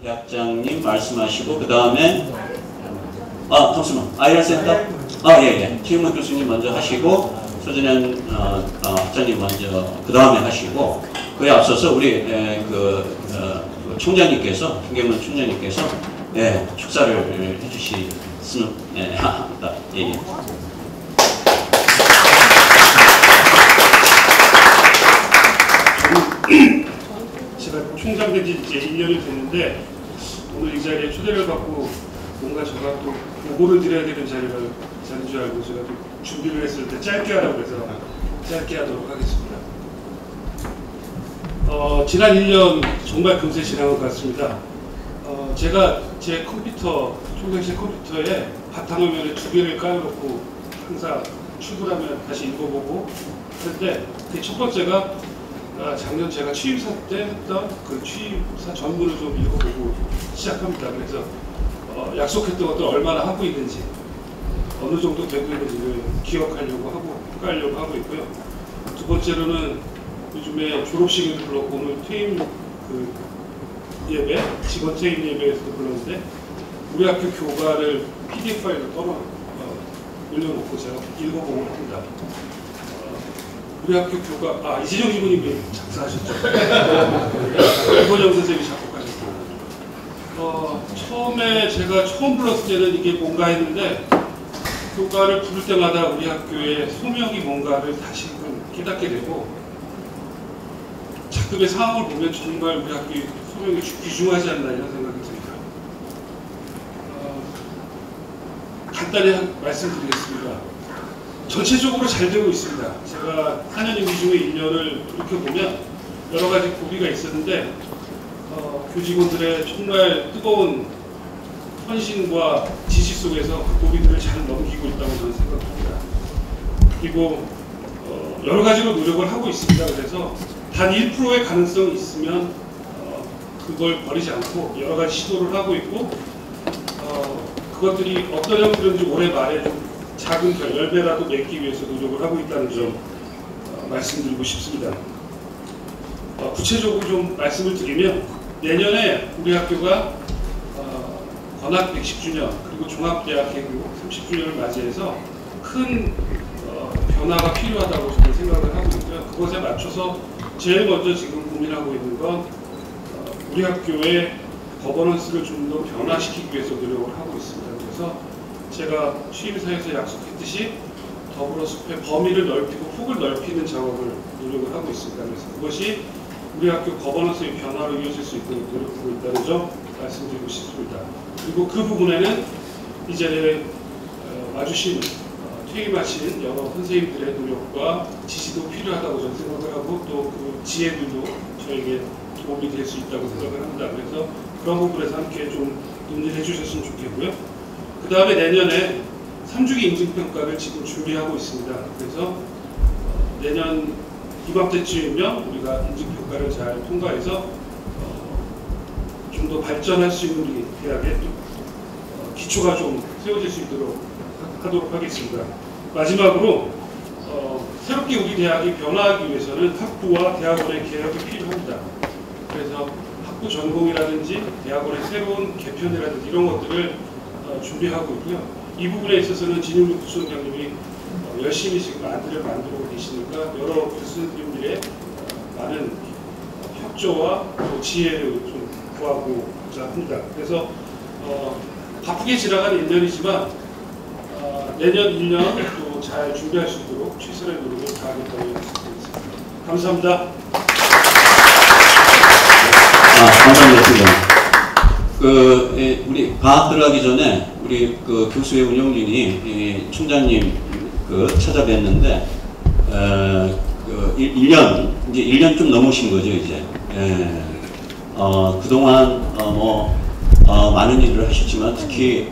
대학장님 말씀하시고 그 다음에 잠시만 IR센터 예. 최윤만 교수님 먼저 하시고 소진현 학장님 먼저 그 다음에 하시고 그에 앞서서 우리 총장님께서 김경문 총장님께서 축사를 해주시면 합니다. 예. 제가 총장 된 지 이제 1년이 됐는데 오늘 이 자리에 초대를 받고 뭔가 제가 또 보고를 드려야 되는 자리인 줄 알고 제가 또 준비를 했을 때 짧게 하라고 해서 짧게 하도록 하겠습니다. 지난 1년 정말 금세 지난 것 같습니다. 제가 제 컴퓨터, 총장실 컴퓨터에 바탕화면에 2개를 깔아놓고 항상 출근하면 다시 읽어보고 했는데 그 첫 번째가 작년 제가 취임사 때 했던 그 취임사 전문을 좀 읽어보고 시작합니다. 그래서 약속했던 것들 얼마나 하고 있는지 어느 정도 되고 있는지를 기억하려고 하고 평가하려고 하고 있고요. 두 번째로는 요즘에 졸업식을 불렀고 오늘 퇴임 예배, 직원 퇴임 예배에서도 불렀는데 우리 학교 교과를 PDF 파일로 올려놓고 제가 읽어보고 합니다. 우리 학교 교과, 이재정 지부님이 작사하셨죠. 이건영 선생님이 작곡하셨고 처음에 제가 처음 불렀을 때는 이게 뭔가 했는데 교과를 부를 때마다 우리 학교의 소명이 뭔가를 다시금 깨닫게 되고 작품의 상황을 보면 정말 우리 학교의 소명이 귀중하지 않나 이런 생각이 듭니다. 간단히 말씀드리겠습니다. 전체적으로 잘 되고 있습니다. 제가 4년 임기 중에 1년을 돌이켜보면 여러 가지 고비가 있었는데 교직원들의 정말 뜨거운 헌신과 지시 속에서 그 고비들을 잘 넘기고 있다고 저는 생각합니다. 그리고 여러 가지로 노력을 하고 있습니다. 그래서 단 1%의 가능성이 있으면 그걸 버리지 않고 여러 가지 시도를 하고 있고 그것들이 어떤 형태로든지 올해 말에 좀 작은 열매라도 맺기 위해서 노력을 하고 있다는 점 말씀드리고 싶습니다. 구체적으로 좀 말씀을 드리면 내년에 우리 학교가 건학 110주년 그리고 종합대학 개교 30주년을 맞이해서 큰 변화가 필요하다고 저는 생각을 하고 있고요. 그것에 맞춰서 제일 먼저 지금 고민하고 있는 건 우리 학교의 거버넌스를 좀 더 변화시키기 위해서 노력을 하고 있습니다. 그래서 제가 취임사에서 약속했듯이 더불어숲의 범위를 넓히고 폭을 넓히는 작업을 노력을 하고 있습니다. 그래서 그것이 우리 학교 거버넌스의 변화로 이어질 수 있도록 노력하고 있다는 점 말씀드리고 싶습니다. 그리고 그 부분에는 이 자리에 와주신 퇴임하신 여러 선생님들의 노력과 지지도 필요하다고 저는 생각을 하고 또 그 지혜들도 저에게 도움이 될 수 있다고 생각을 합니다. 그래서 그런 부분에서 함께 좀 논의해 주셨으면 좋겠고요. 그 다음에 내년에 3주기 인증평가를 지금 준비하고 있습니다. 그래서 내년 이맘때쯤이면 우리가 인증평가를 잘 통과해서 좀 더 발전할 수 있는 우리 대학의 기초가 좀 세워질 수 있도록 하도록 하겠습니다. 마지막으로 새롭게 우리 대학이 변화하기 위해서는 학부와 대학원의 개혁이 필요합니다. 그래서 학부 전공이라든지 대학원의 새로운 개편이라든지 이런 것들을 준비하고 있고요. 이 부분에 있어서는 진윤국 부총장님이 열심히 지금 안들을 만들고 계시니까 여러 교수님들의 많은 협조와 또 지혜를 좀 구하고자 합니다. 그래서 바쁘게 지나가는 1년이지만 내년 1년 또 잘 준비할 수 있도록 최선의 노력을 다하겠다고 말씀드리겠습니다. 감사합니다. 감사합니다. 우리 방학 들어가기 전에 우리 교수의 운영진이 총장님 찾아뵀는데 1년 좀 넘으신 거죠 이제. 그동안 많은 일을 하셨지만 특히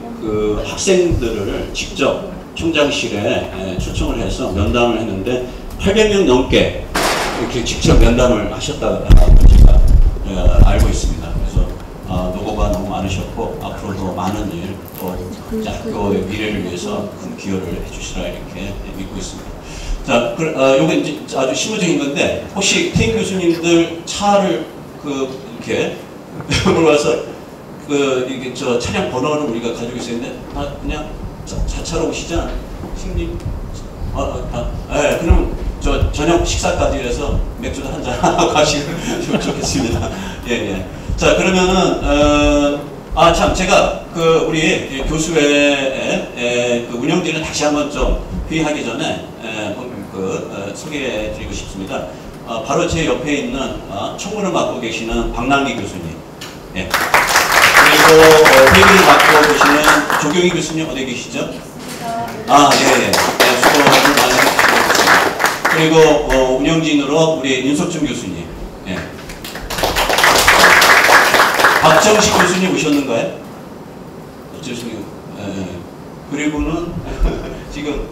학생들을 직접 총장실에 초청을 해서 면담을 했는데 800명 넘게 이렇게 직접 면담을 하셨다고 제가 알고 있습니다. 그래서 노고가 너무 많으셨고 앞으로도 많은 일 또 학교의 미래를 위해서 큰 기여를 해주시라 이렇게 믿고 있습니다. 자, 요게 이제 아주 실무적인 건데 혹시 태임 교수님들 차를 이렇게 물어봐서 이게 저 차량 번호를 우리가 가지고 있었는데, 그냥 자차로 오시잖아. 승님. 예, 그럼 저녁 식사까지 해서 맥주도 한잔 하고 가시면 좋겠습니다. 예, 예. 자, 그러면은, 참, 제가 우리 교수회의 그 운영진을 다시 한번 좀 회의하기 전에, 소개해 드리고 싶습니다. 바로 제 옆에 있는, 총무를 맡고 계시는 박남기 교수님. 예. 그리고, 회의를 맡고 계시는 조경희 교수님 어디 계시죠? 예, 예. 네, 수고를 많이 해주시고 계십니다. 그리고, 운영진으로 우리 윤석준 교수님. 예. 박정식 교수님 오셨는가요? 교수님. 그리고는 지금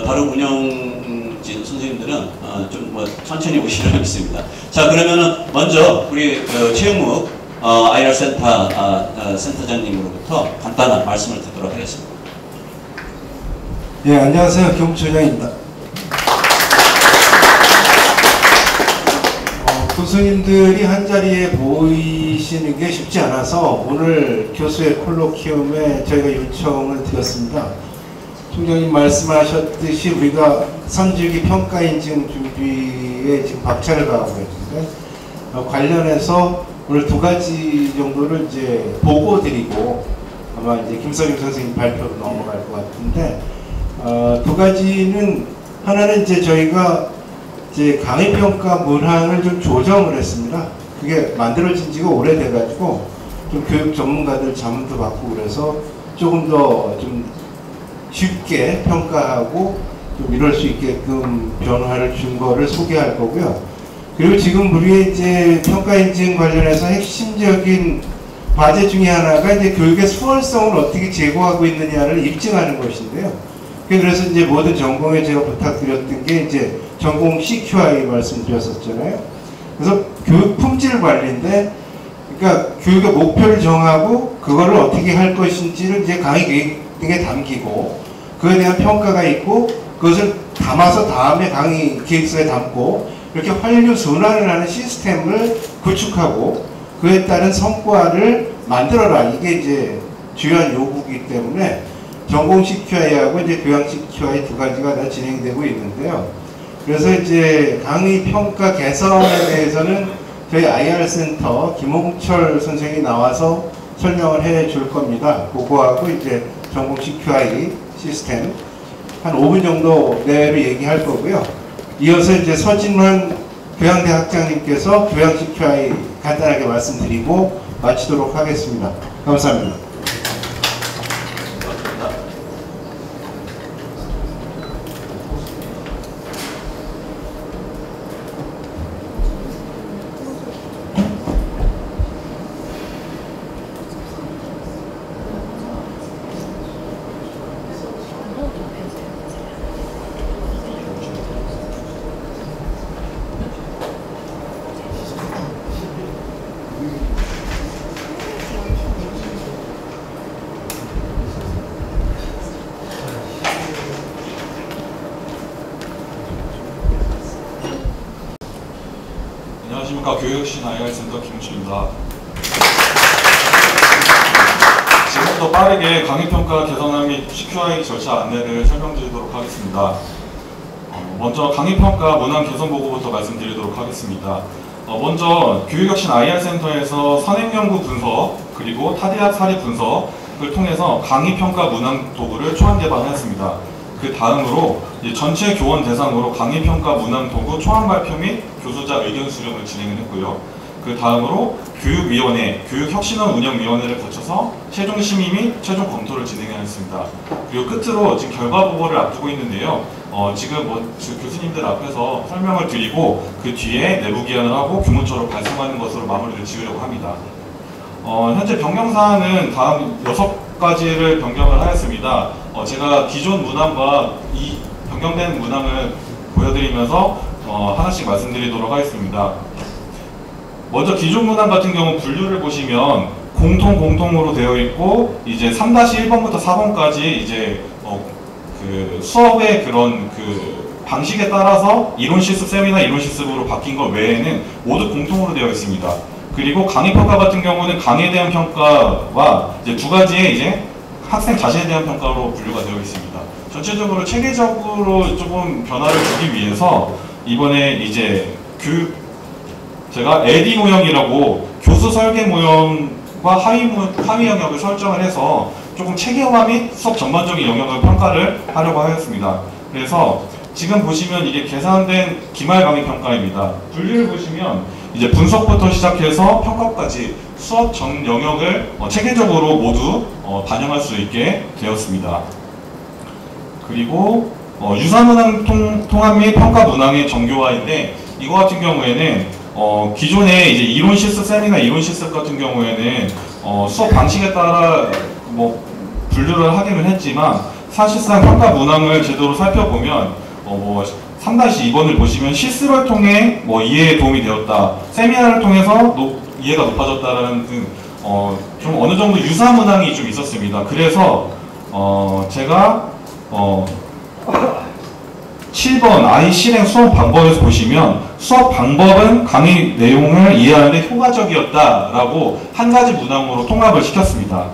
다른 운영진 선생님들은 좀 천천히 오시라고 있습니다. 자, 그러면은 먼저 우리 최영묵 IR 센터 센터장님으로부터 간단한 말씀을 듣도록 하겠습니다. 예, 안녕하세요. 경무처장입니다. 교수님들이 한자리에 모이시는 게 쉽지 않아서 오늘 교수의 콜로키움에 저희가 요청을 드렸습니다. 총장님 말씀하셨듯이 우리가 선지기 평가 인증 준비에 지금 박차를 가하고 있는데 관련해서 오늘 2가지 정도를 이제 보고 드리고 아마 이제 김성임 선생님 발표로 넘어갈 것 같은데 2가지는 하나는 이제 저희가 이제 강의평가 문항을 좀 조정을 했습니다. 그게 만들어진 지가 오래돼가지고 좀 교육 전문가들 자문도 받고 그래서 조금 더 좀 쉽게 평가하고 좀 이럴 수 있게끔 변화를 준 거를 소개할 거고요. 그리고 지금 우리의 이제 평가 인증 관련해서 핵심적인 과제 중에 하나가 이제 교육의 수월성을 어떻게 제고하고 있느냐를 입증하는 것인데요. 그래서 이제 모든 전공에 제가 부탁드렸던 게 이제 전공 CQI 말씀드렸었잖아요. 그래서 교육 품질 관리인데, 그러니까 교육의 목표를 정하고 그거를 어떻게 할 것인지를 이제 강의 계획에 담기고 그에 대한 평가가 있고 그것을 담아서 다음에 강의 기획서에 담고 이렇게 환류 순환을 하는 시스템을 구축하고 그에 따른 성과를 만들어라. 이게 이제 주요한 요구이기 때문에 전공 CQI하고 이제 교양 CQI 2가지가 다 진행되고 있는데요. 그래서 이제 강의 평가 개선에 대해서는 저희 IR 센터 김홍철 선생이 나와서 설명을 해 줄 겁니다. 그거하고 이제 전공 CQI 시스템 한 5분 정도 내로 얘기할 거고요. 이어서 이제 서진환 교양대 학장님께서 교양 CQI 간단하게 말씀드리고 마치도록 하겠습니다. 감사합니다. 안녕하십니까. 교육신 IR센터 김우철입니다. 지금부터 빠르게 강의평가 개선안 및 CQI 절차 안내를 설명드리도록 하겠습니다. 먼저 강의평가 문항 개선 보고부터 말씀드리도록 하겠습니다. 먼저 교육혁신 IR센터에서 선행연구 분석 그리고 타대학 사례 분석을 통해서 강의평가 문항 도구를 초안 개발하였습니다. 그 다음으로 전체 교원 대상으로 강의평가 문항 도구 초안 발표 및 교수자 의견 수렴을 진행했고요. 그 다음으로 교육위원회, 교육혁신원 운영위원회를 거쳐서 최종 심의 및 최종 검토를 진행하였습니다. 그리고 끝으로 지금 결과 보고를 앞두고 있는데요. 지금 교수님들 앞에서 설명을 드리고 그 뒤에 내부 기한을 하고 규모처로 발송하는 것으로 마무리를 지으려고 합니다. 현재 변경사항은 다음 6가지를 변경을 하였습니다. 제가 기존 문항과 이 변경된 문항을 보여드리면서 하나씩 말씀드리도록 하겠습니다. 먼저 기존 문항 같은 경우 분류를 보시면 공통으로 되어 있고 이제 3-1번부터 4번까지 이제 그 수업의 그런 그 방식에 따라서 이론 실습, 세미나 이론 실습으로 바뀐 것 외에는 모두 공통으로 되어 있습니다. 그리고 강의평가 같은 경우는 강의에 대한 평가와 이제 두 가지의 이제 학생 자신에 대한 평가로 분류가 되어 있습니다. 전체적으로 체계적으로 조금 변화를 주기 위해서 이번에 이제 제가 LD 모형이라고 교수 설계 모형과 하위 영역을 설정을 해서 조금 체계화 및 수업 전반적인 영역을 평가를 하려고 하였습니다. 그래서 지금 보시면 이게 계산된 기말 강의 평가입니다. 분류를 보시면 이제 분석부터 시작해서 평가까지 수업 전 영역을 체계적으로 모두 반영할 수 있게 되었습니다. 그리고 유사문항 통합 및 평가 문항의 정교화인데, 이거 같은 경우에는 기존의 이제 이론 실습 세미나 이론 실습 같은 경우에는 수업 방식에 따라 뭐 분류를 하기는 했지만, 사실상 평가 문항을 제대로 살펴보면 뭐 3-2번을 보시면 실습을 통해 뭐 이해에 도움이 되었다, 세미나를 통해서 이해가 높아졌다라는 등 좀 어느 정도 유사 문항이 좀 있었습니다. 그래서 제가 7번 아이 실행 수업 방법에서 보시면 수업 방법은 강의 내용을 이해하는 데 효과적이었다라고 한 가지 문항으로 통합을 시켰습니다.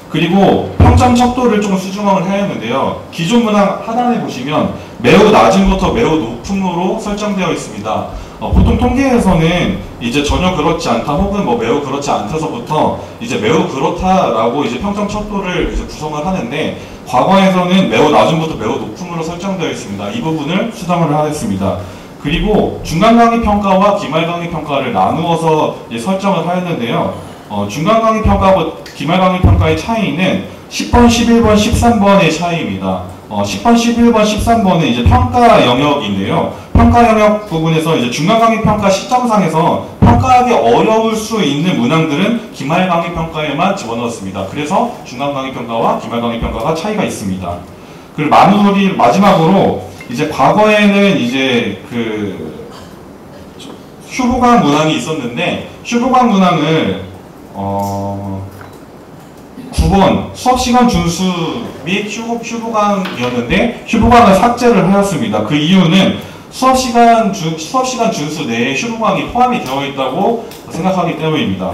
그리고 평점 척도를 좀 수정을 하였는데요. 기존 문항 하단에 보시면 매우 낮음부터 매우 높음으로 설정되어 있습니다. 보통 통계에서는 이제 전혀 그렇지 않다 혹은 뭐 매우 그렇지 않다서부터 이제 매우 그렇다라고 이제 평점 척도를 이제 구성을 하는데, 과거에서는 매우 낮음부터 매우 높음으로 설정되어 있습니다. 이 부분을 수정을 하였습니다. 그리고 중간 강의 평가와 기말 강의 평가를 나누어서 설정을 하였는데요. 중간 강의 평가와 기말 강의 평가의 차이는 10번, 11번, 13번의 차이입니다. 10번, 11번, 13번은 이제 평가 영역인데요. 평가 영역 부분에서 이제 중간 강의 평가 시점상에서 평가하기 어려울 수 있는 문항들은 기말 강의 평가에만 집어넣었습니다. 그래서 중간 강의 평가와 기말 강의 평가가 차이가 있습니다. 그리고 마지막으로 이제 과거에는 이제 휴보강 문항이 있었는데, 휴보강 문항을 9번 수업시간 준수 및 휴보강이었는데 휴보강을 삭제를 하였습니다. 그 이유는 수업시간 준수 내에 휴보강이 포함이 되어 있다고 생각하기 때문입니다.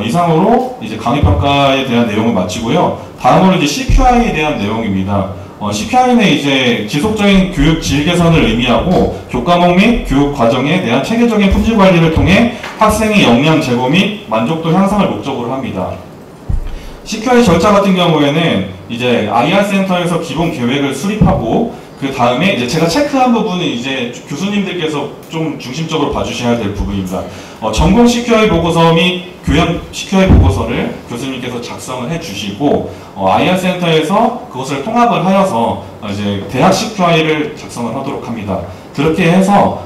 이상으로 이제 강의평가에 대한 내용을 마치고요. 다음으로 이제 CQI에 대한 내용입니다. CQI는 이제 지속적인 교육 질 개선을 의미하고 교과목 및 교육 과정에 대한 체계적인 품질 관리를 통해 학생의 역량 제고 및 만족도 향상을 목적으로 합니다. CQI 절차 같은 경우에는 이제 IR 센터에서 기본 계획을 수립하고, 그 다음에 이제 제가 체크한 부분은 이제 교수님들께서 좀 중심적으로 봐주셔야 될 부분입니다. 전공 CQI 보고서 및 교양 CQI 보고서를 교수님께서 작성을 해주시고, IR 센터에서 그것을 통합을 하여서 이제 대학 CQI를 작성을 하도록 합니다. 그렇게 해서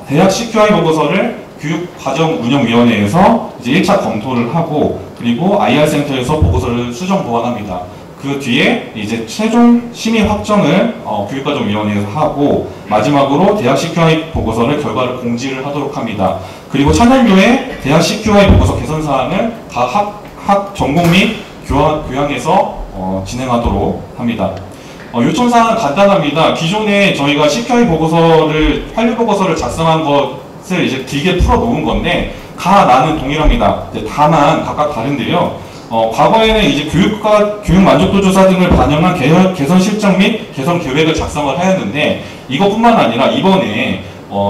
대학 CQI 보고서를 교육과정운영위원회에서 이제 1차 검토를 하고, 그리고 IR 센터에서 보고서를 수정 보완합니다. 그 뒤에 이제 최종 심의 확정을 교육과정위원회에서 하고, 마지막으로 대학 CQI 보고서를 결과를 공지를 하도록 합니다. 그리고 차년료에 대학 CQI 보고서 개선 사항을 각 전공 및 교양에서 진행하도록 합니다. 요청사항은 간단합니다. 기존에 저희가 CQI 보고서를 한류 보고서를 작성한 것을 이제 길게 풀어 놓은 건데, 나는 동일합니다. 다만 각각 다른데요. 과거에는 이제 교육 만족도 조사 등을 반영한 개선 실정 및 개선 계획을 작성을 하였는데, 이것뿐만 아니라 이번에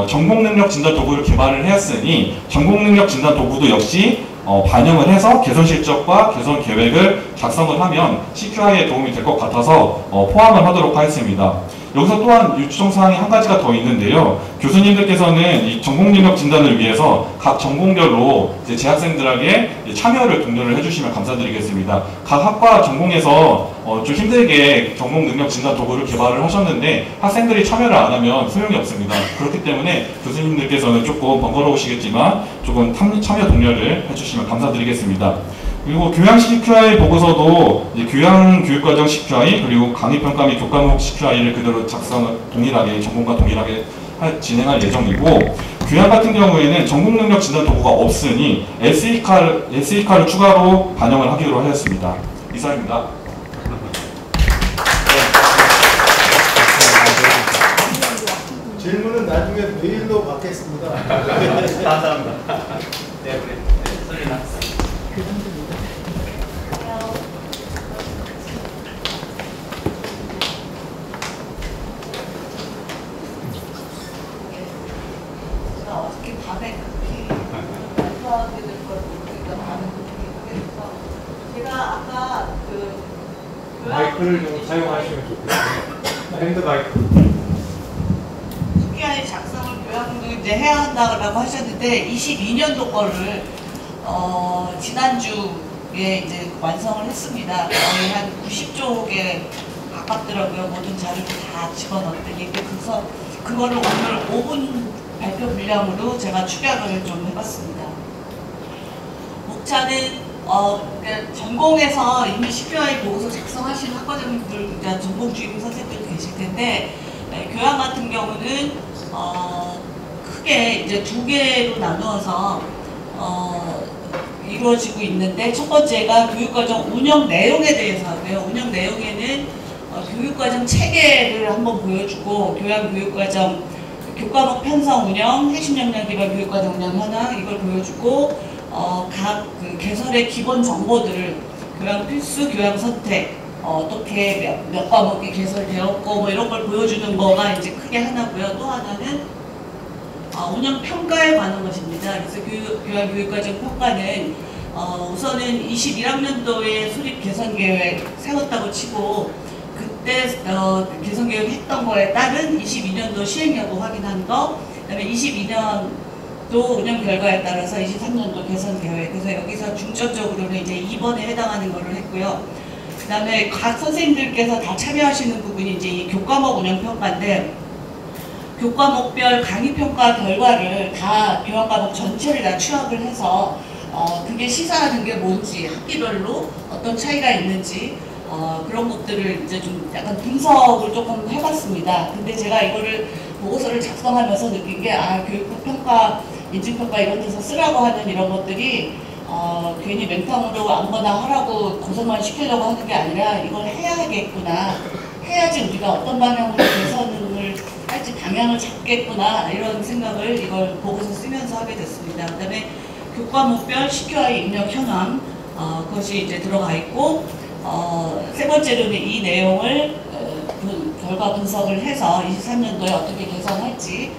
전공 능력 진단 도구를 개발을 했으니 전공 능력 진단 도구도 역시 반영을 해서 개선 실적과 개선 계획을 작성을 하면 CQI에 도움이 될 것 같아서 포함을 하도록 하였습니다. 여기서 또한 요청사항이 한 가지가 더 있는데요. 교수님들께서는 이 전공능력 진단을 위해서 각 전공별로 이제 재학생들에게 참여를 독려를 해주시면 감사드리겠습니다. 각 학과 전공에서 좀 힘들게 전공능력 진단 도구를 개발을 하셨는데 학생들이 참여를 안 하면 소용이 없습니다. 그렇기 때문에 교수님들께서는 조금 번거로우시겠지만 조금 참여 독려를 해주시면 감사드리겠습니다. 그리고 교양 CQI 보고서도 이제 교육과정 CQI 그리고 강의평가 및 교과목 CQI를 그대로 동일하게 전공과 동일하게 진행할 예정이고, 교양 같은 경우에는 전공 능력 진단 도구가 없으니 SE카를 추가로 반영을 하기로 하였습니다. 이상입니다. 질문은 나중에 메일로 받겠습니다. 감사합니다. 네, 우리 설리나. 제가 어저께 밤에 그렇게 발표하게 될 걸 모르니까 밤에 그렇게 하게 돼서 제가 아까 마이크를 좀 사용하시면 좋겠어요. 핸드 마이크. PI 작성을 교양도 이제 해야 한다고 하셨는데 22년도 거를 지난주에 이제 완성을 했습니다. 거의 한 90쪽에 가깝더라고요. 모든 자료를 다 집어넣었더니 그래서 그거를 오늘 5분 발표 분량으로 제가 축약을 좀 해봤습니다. 목차는 그러니까 전공에서 이미 CPI 보고서 작성하신 학과장님들, 그러니까 전공 주임 선생님들 계실 텐데 교양 같은 경우는 크게 이제 두 개로 나누어서 이루어지고 있는데 첫 번째가 교육과정 운영 내용에 대해서 하고요. 운영 내용에는 교육과정 체계를 한번 보여주고 교양교육과정 교과목 편성 운영, 핵심 역량 기반 교육과정 운영 현황 이걸 보여주고 각 그 개설의 기본 정보들을 교양 필수, 교양 선택 어떻게 몇 과목이 개설되었고 뭐 이런 걸 보여주는 거가 이제 크게 하나고요. 또 하나는 운영 평가에 관한 것입니다. 그래서 교양교육과정 평가는 우선은 21학년도에 수립 개선 계획 세웠다고 치고 그때 개선 계획 했던 거에 따른 22년도 시행 여부 확인한 거, 그다음에 22년도 운영 결과에 따라서 23년도 개선 계획. 그래서 여기서 중점적으로는 이제 2번에 해당하는 거를 했고요. 그다음에 각 선생님들께서 다 참여하시는 부분이 이제 이 교과목 운영 평가인데 교과목별 강의 평가 결과를 다 교양 과목 전체를 다 취합을 해서 그게 시사하는 게 뭔지 학기별로 어떤 차이가 있는지 그런 것들을 이제 좀 약간 분석을 조금 해봤습니다. 근데 제가 이거를 보고서를 작성하면서 느낀 게 교육부 평가, 인증평가 이런 데서 쓰라고 하는 이런 것들이 괜히 맹탕으로 아무거나 하라고 고생만 시키려고 하는 게 아니라 이걸 해야겠구나. 해야지 우리가 어떤 방향으로 개선을 할지 방향을 잡겠구나. 이런 생각을 이걸 보고서 쓰면서 하게 됐습니다. 그 다음에 교과목별 CQI 입력 현황 그것이 이제 들어가 있고 세 번째로는 이 내용을 결과 분석을 해서 23년도에 어떻게 개선할지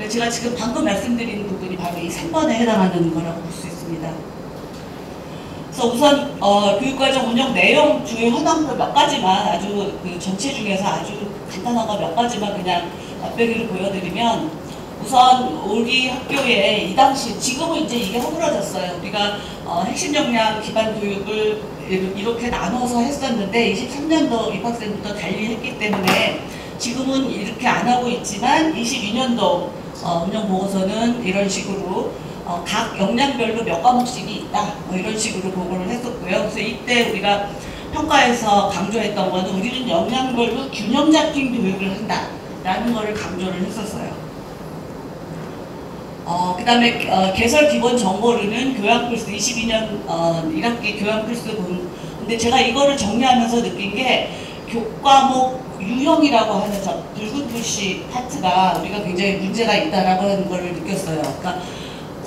제가 지금 방금 말씀드린 부분이 바로 이 3번에 해당하는 거라고 볼 수 있습니다. 그래서 우선 교육과정 운영 내용 주요 현황표 몇 가지만 아주 그 전체 중에서 아주 간단한 거 몇 가지만 그냥 맛배기를 보여드리면 우선 우리 학교에 이 당시 지금은 이제 이게 허물어졌어요. 우리가 핵심 역량 기반 교육을 이렇게 나눠서 했었는데 23년도 입학생부터 달리 했기 때문에 지금은 이렇게 안 하고 있지만 22년도 운영 보고서는 이런 식으로 각 역량별로 몇 과목씩이 있다 뭐 이런 식으로 보고를 했었고요. 그래서 이때 우리가 평가에서 강조했던 거는 우리는 역량별로 균형 잡힌 교육을 한다 라는 거를 강조를 했었어요. 그 다음에 개설 기본 정보로는 교양필수 22년 1학기 교양필수 근데 제가 이거를 정리하면서 느낀 게 교과목 유형이라고 하는 저 붉은 글씨 파트가 우리가 굉장히 문제가 있다라고 하는 걸 느꼈어요. 그러니까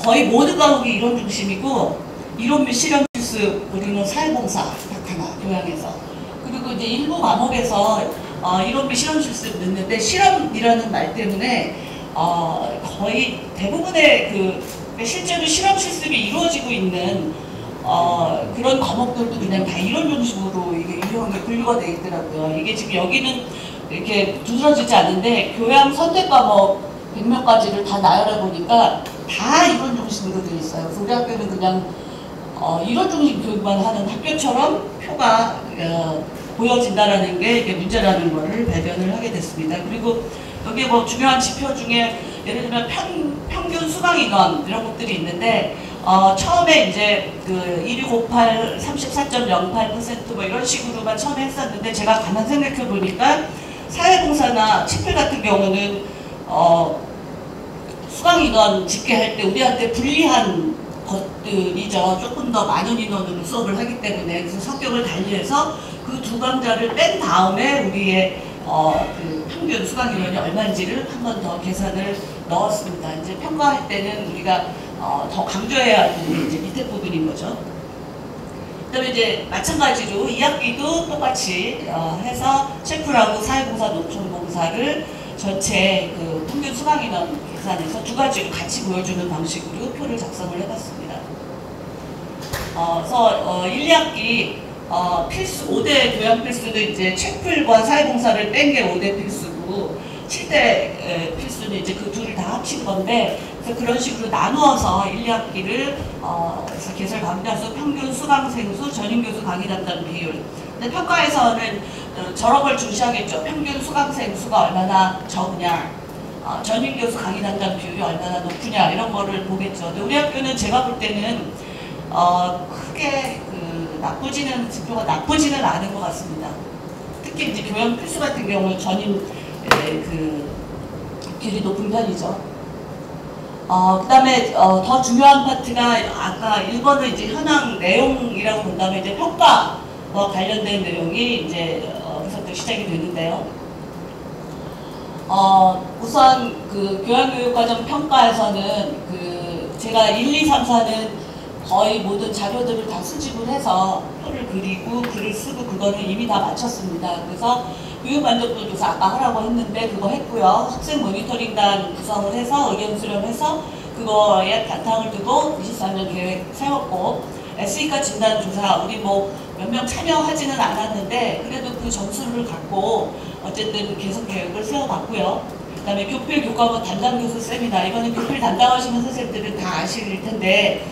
거의 모든 과목이 이론 중심이고 이론 및 실험 필수 우리는 사회봉사 딱 하나 교양에서 그리고 이제 일부 과목에서 이론 및 실험 실습 넣는데 실험이라는 말 때문에 거의 대부분의 실제로 실험 실습이 이루어지고 있는 그런 과목들도 그냥 다 이론 중심으로 이게 유형이 분류가 되어 있더라고요. 이게 지금 여기는 이렇게 두드러지지 않는데 교양 선택 과목 100몇 가지를 다 나열해 보니까 다 이론 중심으로 되어 있어요. 그래서 우리 학교는 그냥 이론 중심 교육만 하는 학교처럼 표가 보여진다라는 게 이게 문제라는 거를 발견을 하게 됐습니다. 그리고 여기에 뭐 중요한 지표 중에 예를 들면 평균 수강 인원 이런 것들이 있는데 처음에 이제 그 1258 34.08% 뭐 이런 식으로만 처음에 했었는데 제가 가만 생각해 보니까 사회봉사나 치필 같은 경우는 수강 인원 집계할 때 우리한테 불리한 것들이죠. 조금 더 많은 인원으로 수업을 하기 때문에 그래서 성격을 달리해서 그 두 강좌를 뺀 다음에 우리의 그 평균 수강 인원이 얼마인지를 한 번 더 계산을 넣었습니다. 이제 평가할 때는 우리가 더 강조해야 하는 이제 밑에 부분인 거죠. 그다음에 이제 마찬가지로 2학기도 똑같이 해서 셰프라고 사회봉사, 농촌봉사를 전체 그 평균 수강 인원 계산해서 두 가지로 같이 보여주는 방식으로 표를 작성을 해봤습니다. 그래서 1, 2학기 필수 5대 교양 필수도 이제 셰프과 사회봉사를 뺀 게 5대 필수고 7대 필수는 이제 그 둘을 다 합친 건데, 그래서 그런 식으로 나누어서 1, 2학기를 그래서 개설 강좌수, 평균 수강생 수, 전임교수 강의 담당 비율. 근데 평가에서는 저런 걸 중시하겠죠. 평균 수강생 수가 얼마나 적으냐, 전임교수 강의 담당 비율이 얼마나 높으냐, 이런 거를 보겠죠. 근데 우리 학교는 제가 볼 때는 크게 지표가 나쁘지는 않은 것 같습니다. 특히 이제 교양 필수 같은 경우는 전임 비율이 높은 편이죠. 그 다음에 더 중요한 파트가 아까 1번은 이제 현황 내용이라고 본다면 이제 평가와 관련된 내용이 이제 여기서부터 시작이 되는데요. 우선 그 교양교육과정 평가에서는 제가 1, 2, 3, 4는 거의 모든 자료들을 다 수집을 해서 표를 그리고 글을 쓰고 그거는 이미 다 마쳤습니다. 그래서 교육만족도 조사 아까 하라고 했는데 그거 했고요. 학생 모니터링단 구성을 해서 의견 수렴해서 그거에 바탕을 두고 24년 계획 세웠고, SE과 진단 조사 우리 뭐 몇 명 참여하지는 않았는데 그래도 그 점수를 갖고 어쨌든 개선 계획을 세워봤고요. 그다음에 교필 교과목 담당 교수 세미나, 이거는 교필 담당하시는 선생님들은 다 아실 텐데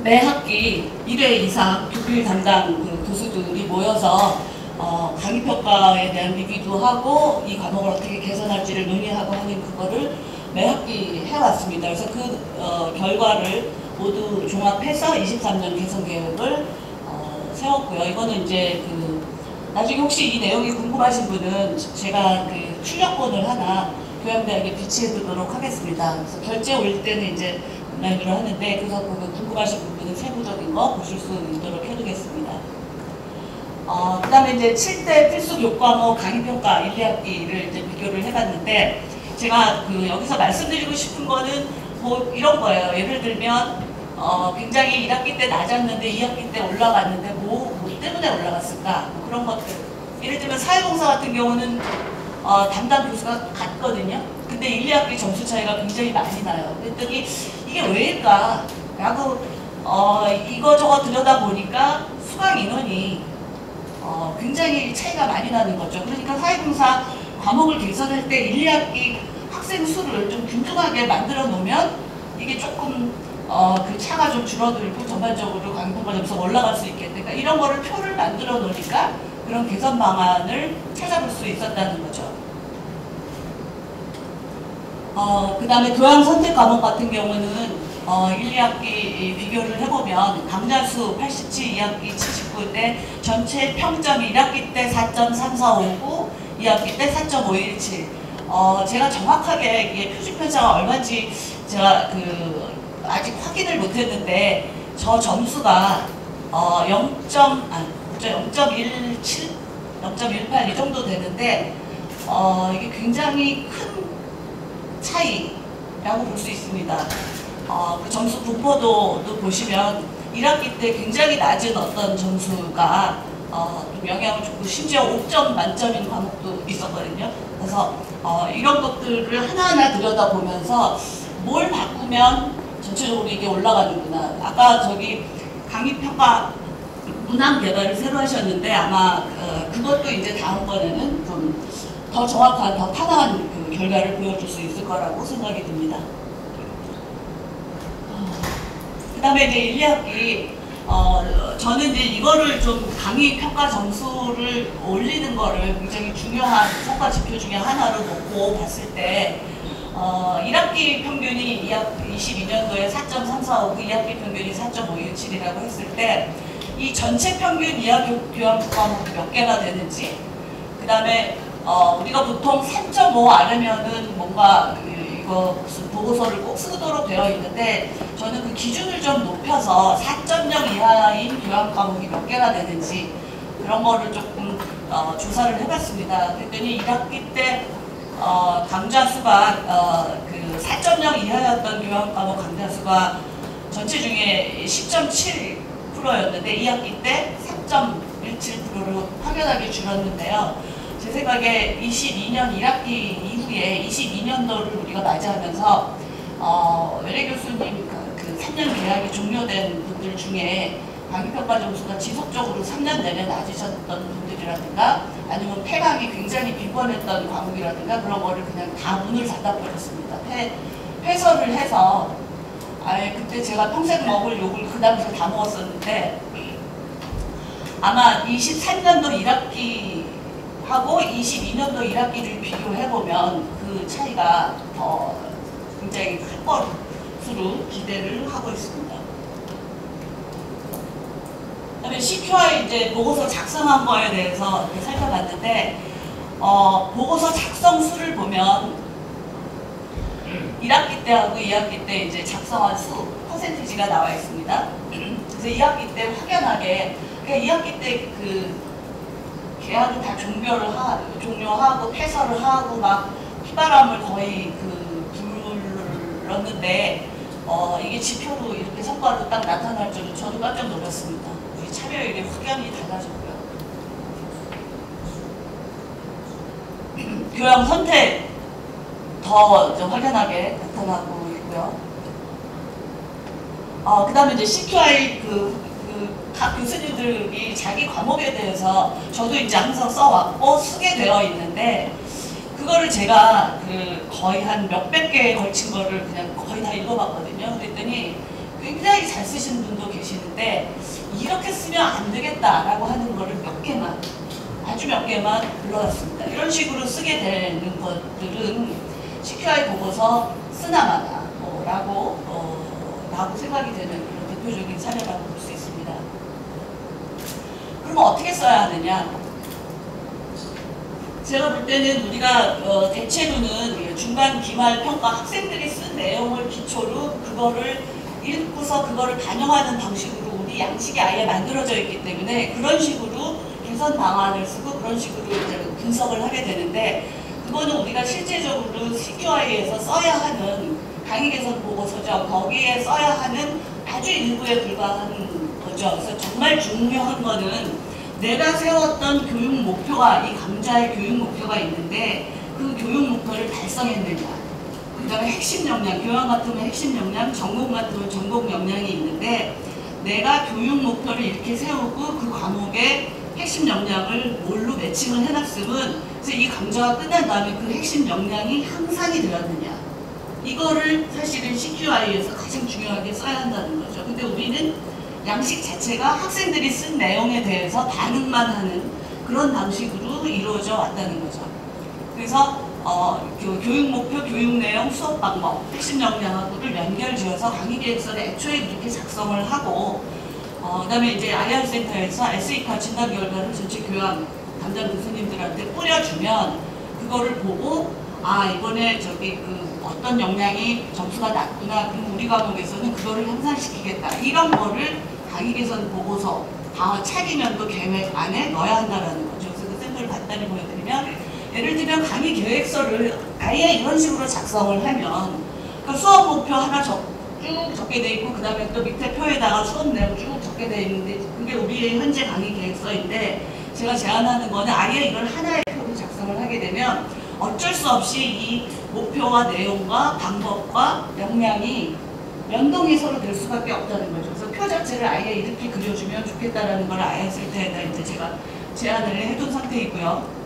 매 학기 1회 이상 교필 담당 교수들이 모여서 강의평가에 대한 리뷰도 하고 이 과목을 어떻게 개선할지를 논의하고 하는 그거를 매 학기 해왔습니다. 그래서 그 결과를 모두 종합해서 23년 개선 계획을 세웠고요. 이거는 이제 나중에 혹시 이 내용이 궁금하신 분은 제가 출력본을 하나 교양대학에 비치해 두도록 하겠습니다. 그래서 결제 올 때는 이제 온라인으로 하는데, 그래서 궁금하신 부분은 세부적인 거 보실 수 있도록 해두겠습니다. 그 다음에 이제 7대 필수 교과목 강의평가 1, 2학기를 이제 비교를 해봤는데, 제가 여기서 말씀드리고 싶은 거는 뭐 이런 거예요. 예를 들면, 굉장히 1학기 때 낮았는데 2학기 때 올라갔는데 뭐 때문에 올라갔을까? 뭐 그런 것들. 예를 들면 사회봉사 같은 경우는 담당 교수가 같거든요. 근데 1, 2학기 점수 차이가 굉장히 많이 나요. 그랬더니 이게 왜일까? 라고 이거저거 들여다보니까 수강 인원이 굉장히 차이가 많이 나는 거죠. 그러니까 사회봉사 과목을 개선할 때 1, 2학기 학생 수를 좀 균등하게 만들어 놓으면 이게 조금 그 차가 좀 줄어들고 전반적으로 강의평가 점수가 올라갈 수 있겠네. 그러니까 이런 거를 표를 만들어 놓으니까 그런 개선 방안을 찾아볼 수 있었다는 거죠. 그 다음에 교양 선택 과목 같은 경우는 1, 2학기 비교를 해보면 강좌수 87, 2학기 79인데 전체 평점 1학기 때 4.3459, 2학기 때 4.517. 제가 정확하게 이게 표준 편차가 얼마인지 제가 아직 확인을 못했는데 저 점수가 0.17, 0.18 이 정도 되는데 이게 굉장히 큰 차이라고 볼 수 있습니다. 그 점수 분포도 보시면 1학기 때 굉장히 낮은 어떤 점수가 좀 영향을 줬고 심지어 5점 만점인 과목도 있었거든요. 그래서 이런 것들을 하나하나 들여다보면서 뭘 바꾸면 전체적으로 이게 올라가는구나. 아까 저기 강의평가 문항 개발을 새로 하셨는데 아마 그것도 이제 다음번에는 좀 더 정확한, 더 타당한 결과를 보여줄 수 있을 거라고 생각이 듭니다. 그 다음에 이제 1, 2학기 저는 이제 이거를 좀 강의 평가 점수를 올리는 거를 굉장히 중요한 성과 지표 중에 하나로 놓고 봤을 때 1학기 평균이 22년도에 4.345, 2학기 평균이 4.517이라고 했을 때 이 전체 평균 이하 교양 과목이 몇 개가 되는지, 그 다음에 우리가 보통 3.5 아래면은 뭔가 이거 무슨 보고서를 꼭 쓰도록 되어 있는데 저는 그 기준을 좀 높여서 4.0 이하인 교양 과목이 몇 개가 되는지 그런 거를 조금 조사를 해봤습니다. 그랬더니 1학기 때 강좌 수가 그 4.0 이하였던 교양 과목 강좌 수가 전체 중에 10.7%였는데 2학기 때 3.17%로 확연하게 줄었는데요. 제 생각에 22년 1학기 이후에 22년도를 우리가 맞이하면서 외래 교수님 그 3년 계약이 종료된 분들 중에 강의평가 점수가 지속적으로 3년 내내 낮으셨던 분들이라든가 아니면 폐강이 굉장히 빈번했던 과목이라든가 그런 거를 그냥 다 문을 닫아버렸습니다. 폐설을 해서 그때 제가 평생 먹을 욕을 그 당시에 다 먹었었는데 아마 23년도 1학기하고 22년도 1학기를 비교해보면 그 차이가 더 굉장히 큰 것으로 기대를 하고 있습니다. 그다음에 CQI 이제 보고서 작성한 거에 대해서 이렇게 살펴봤는데 보고서 작성 수를 보면 1학기 때하고 2학기 때 이제 작성한 수 퍼센티지가 나와 있습니다. 그래서 2학기 때 확연하게 그러니까 2학기 때 그 계약을 다 종료하고 폐설을 하고 막 피바람을 거의 불렀는데 이게 지표로 이렇게 성과로 딱 나타날 줄은 저도 깜짝 놀랐습니다. 참여율이 확연히 달라졌고요. 교양 선택 더 확연하게 나타나고 있고요. 그 다음에 이제 CQI 각 교수님들이 자기 과목에 대해서 저도 이제 항상 써왔고 쓰게 되어 있는데 그거를 제가 거의 한 몇백 개에 걸친 거를 그냥 거의 다 읽어봤거든요. 그랬더니 굉장히 잘 쓰시는 분도 계시는데 이렇게 쓰면 안 되겠다라고 하는 거를 몇 개만 아주 몇 개만 불러왔습니다. 이런 식으로 쓰게 되는 것들은 CQI 보고서 쓰나마나 라고 생각이 되는 그런 대표적인 사례라고 볼 수 있습니다. 그럼 어떻게 써야 하느냐? 제가 볼 때는 우리가 대체로는 중간 기말 평가 학생들이 쓴 내용을 기초로 그거를 읽고서 그거를 반영하는 방식으로 우리 양식이 아예 만들어져 있기 때문에 그런 식으로 개선 방안을 쓰고 그런 식으로 이제 분석을 하게 되는데 그거는 우리가 실제적으로 CQI에서 써야 하는 강의 개선 보고서죠. 거기에 써야 하는 아주 일부에 불과한 거죠. 그래서 정말 중요한 거는 내가 세웠던 교육 목표가 이 강좌의 교육 목표가 있는데 그 교육 목표를 달성했느냐. 그 다음에 핵심 역량, 교양 같으면 핵심 역량, 전공 같으면 전공 역량이 있는데 내가 교육 목표를 이렇게 세우고 그 과목의 핵심 역량을 뭘로 매칭을 해놨으면 그래서 이 강좌가 끝난 다음에 그 핵심 역량이 향상이 되었느냐. 이거를 사실은 CQI에서 가장 중요하게 써야 한다는 거죠. 근데 우리는 양식 자체가 학생들이 쓴 내용에 대해서 반응만 하는 그런 방식으로 이루어져 왔다는 거죠. 그래서 교육 목표, 교육 내용, 수업 방법, 핵심 역량하고를 연결지어서 강의 계획서를 애초에 이렇게 작성을 하고 그 다음에 이제 IR센터에서 SE과 진단 결과를 전체 교양 담당 교수님들한테 뿌려주면 그거를 보고 이번에 어떤 역량이 점수가 낮구나. 그럼 우리 과목에서는 그거를 향상시키겠다. 이런 거를 강의 개선 보고서 차기 년도 계획 안에 넣어야 한다는 거죠. 그래서 그 샘플을 간단히 보여드리면 예를 들면 강의 계획서를 아예 이런 식으로 작성을 하면 그러니까 수업 목표 하나 쭉 적게 돼 있고 그 다음에 또 밑에 표에다가 수업 내용 쭉 적게 돼 있는데 그게 우리의 현재 강의 계획서인데 제가 제안하는 거는 아예 이걸 하나의 표로 작성을 하게 되면 어쩔 수 없이 이 목표와 내용과 방법과 역량이 연동이 서로 될 수밖에 없다는 거죠. 그래서 표 자체를 아예 이렇게 그려주면 좋겠다라는 걸 IR센터에다 이제 제가 제안을 해둔 상태이고요.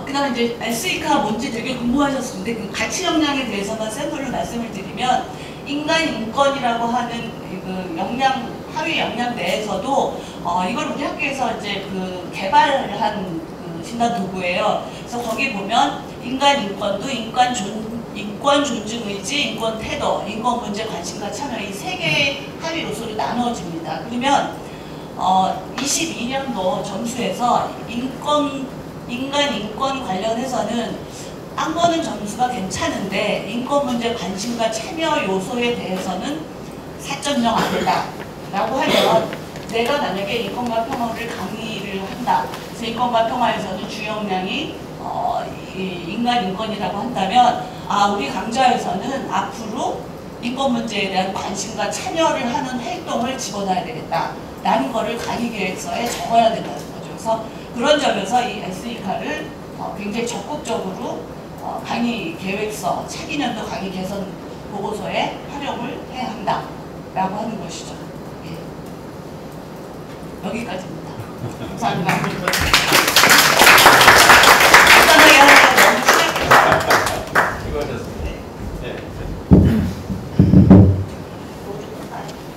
그 다음에 이제 SE가 뭔지 되게 궁금하셨는데 그 가치 역량에 대해서만 샘플을 말씀을 드리면 인간 인권이라고 하는 그 역량, 하위 역량 내에서도 이걸 우리 학교에서 이제 개발한 진단 도구예요. 그래서 거기 보면 인간 인권도 인권 존중 의지, 인권 태도, 인권 문제 관심과 참여 이 세 개의 하위 요소로 나누어집니다. 그러면 22년도 점수에서 인간 인권 관련해서는 딴 거는 점수가 괜찮은데 인권 문제 관심과 참여 요소에 대해서는 4.0 아니다 라고 하면 내가 만약에 인권과 평화를 강의를 한다. 그래서 인권과 평화에서는 주역량이 인간 인권이라고 한다면 우리 강좌에서는 앞으로 인권 문제에 대한 관심과 참여를 하는 활동을 집어넣어야 되겠다라는 거를 강의 계획서에 적어야 된다는 거죠. 그래서 그런 점에서 이 SE카를 굉장히 적극적으로 강의 계획서, 차기 년도 강의 개선 보고서에 활용을 해야 한다라고 하는 것이죠. 예. 여기까지입니다. 감사합니다. 간단하게 하니까 너무 시작해요. 수고하셨습니다. 네.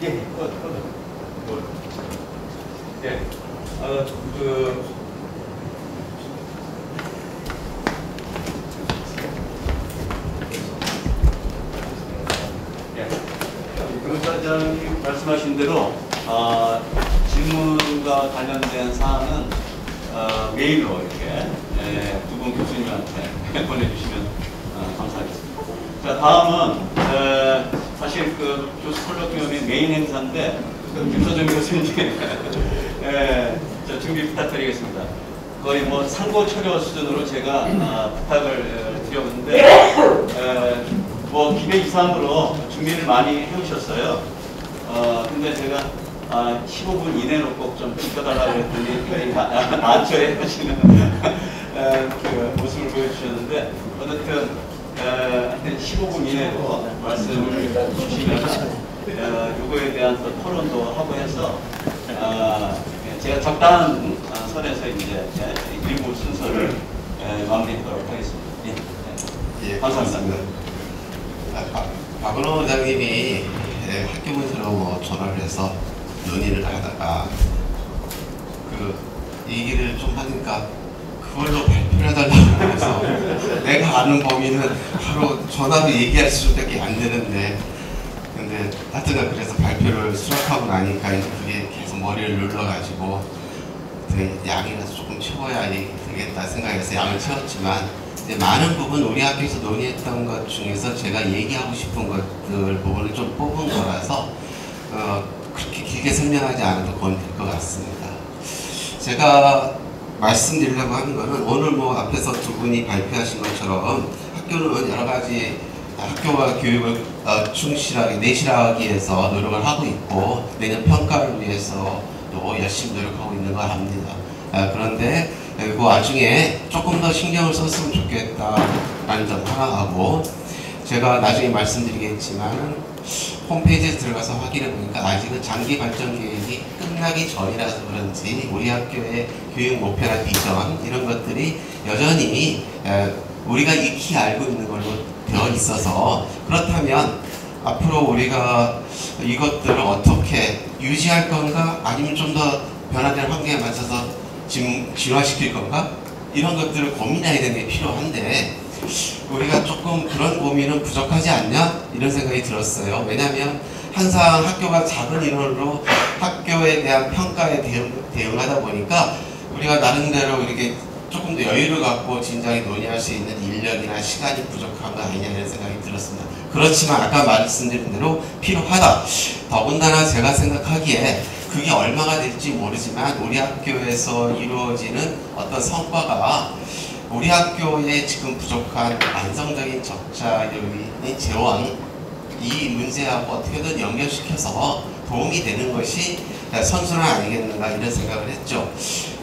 예, 예, 교육과장님 말씀하신 대로 질문과 관련된 사항은 메일로 이렇게 두 분 교수님한테 보내주시면 감사하겠습니다. 자, 다음은 사실 그 교수 콜로퀴움의 메인 행사인데 김서정 교수님 준비 부탁드리겠습니다. 거의 뭐 상고 철여 수준으로 제가 부탁을 드렸는데 뭐 기대 이상으로 준비를 많이 해오셨어요. 근데 제가 15분 이내로 꼭 좀 지켜달라고 했더니 난처해 하시는 그 모습을 보여주셨는데 어쨌든 15분 이내로 말씀을 주시면 요거에 대한 또 토론도 하고 해서 제가 적당한 선에서 이제 일부 순서를 마무리하도록 하겠습니다. 예, 감사합니다. 박은호 원장님이 학교 문서로 뭐 전화를 해서 논의를 하다가 그 얘기를 좀 하니까 그걸로 발표를 해달라고 해서 내가 아는 범위는 바로 전화로 얘기할 수밖에 안 되는데 근데 하여튼 그래서 발표를 수락하고 나니까 이제 그게 계속 머리를 눌러가지고 양이라도 조금 채워야 되겠다 생각해서 양을 채웠지만 이제 많은 부분 우리 학교에서 논의했던 것 중에서 제가 얘기하고 싶은 것들 부분을 좀 뽑은 거라서 그렇게 길게 설명하지 않아도 그건 될 것 같습니다. 제가 말씀드리려고 하는 거는 오늘 뭐 앞에서 두 분이 발표하신 것처럼 학교는 여러 가지 학교와 교육을 충실하게 내실하기 위해서 노력을 하고 있고 내년 평가를 위해서 또 열심히 노력하고 있는 걸 압니다. 그런데 그 와중에 조금 더 신경을 썼으면 좋겠다라는 점 하나 하고 제가 나중에 말씀드리겠지만 홈페이지에 들어가서 확인해 보니까 아직은 장기 발전 계획이 끝나기 전이라서 그런지 우리 학교의 교육 목표나 비전 이런 것들이 여전히 우리가 익히 알고 있는 걸로 되어 있어서 그렇다면 앞으로 우리가 이것들을 어떻게 유지할 건가 아니면 좀 더 변화된 환경에 맞춰서 진화시킬 건가 이런 것들을 고민해야 되는 게 필요한데 우리가 조금 그런 고민은 부족하지 않냐 이런 생각이 들었어요. 왜냐하면 항상 학교가 작은 인원으로 학교에 대한 평가에 대응하다 보니까 우리가 나름대로 이렇게 조금 더 여유를 갖고 진작에 논의할 수 있는 인력이나 시간이 부족한 거 아니냐 이런 생각이 들었습니다. 그렇지만 아까 말씀드린 대로 필요하다. 더군다나 제가 생각하기에 그게 얼마가 될지 모르지만 우리 학교에서 이루어지는 어떤 성과가 우리 학교에 지금 부족한 안정적인 적자율의 재원 이 문제하고 어떻게든 연결시켜서 도움이 되는 것이 선순환 아니겠는가 이런 생각을 했죠.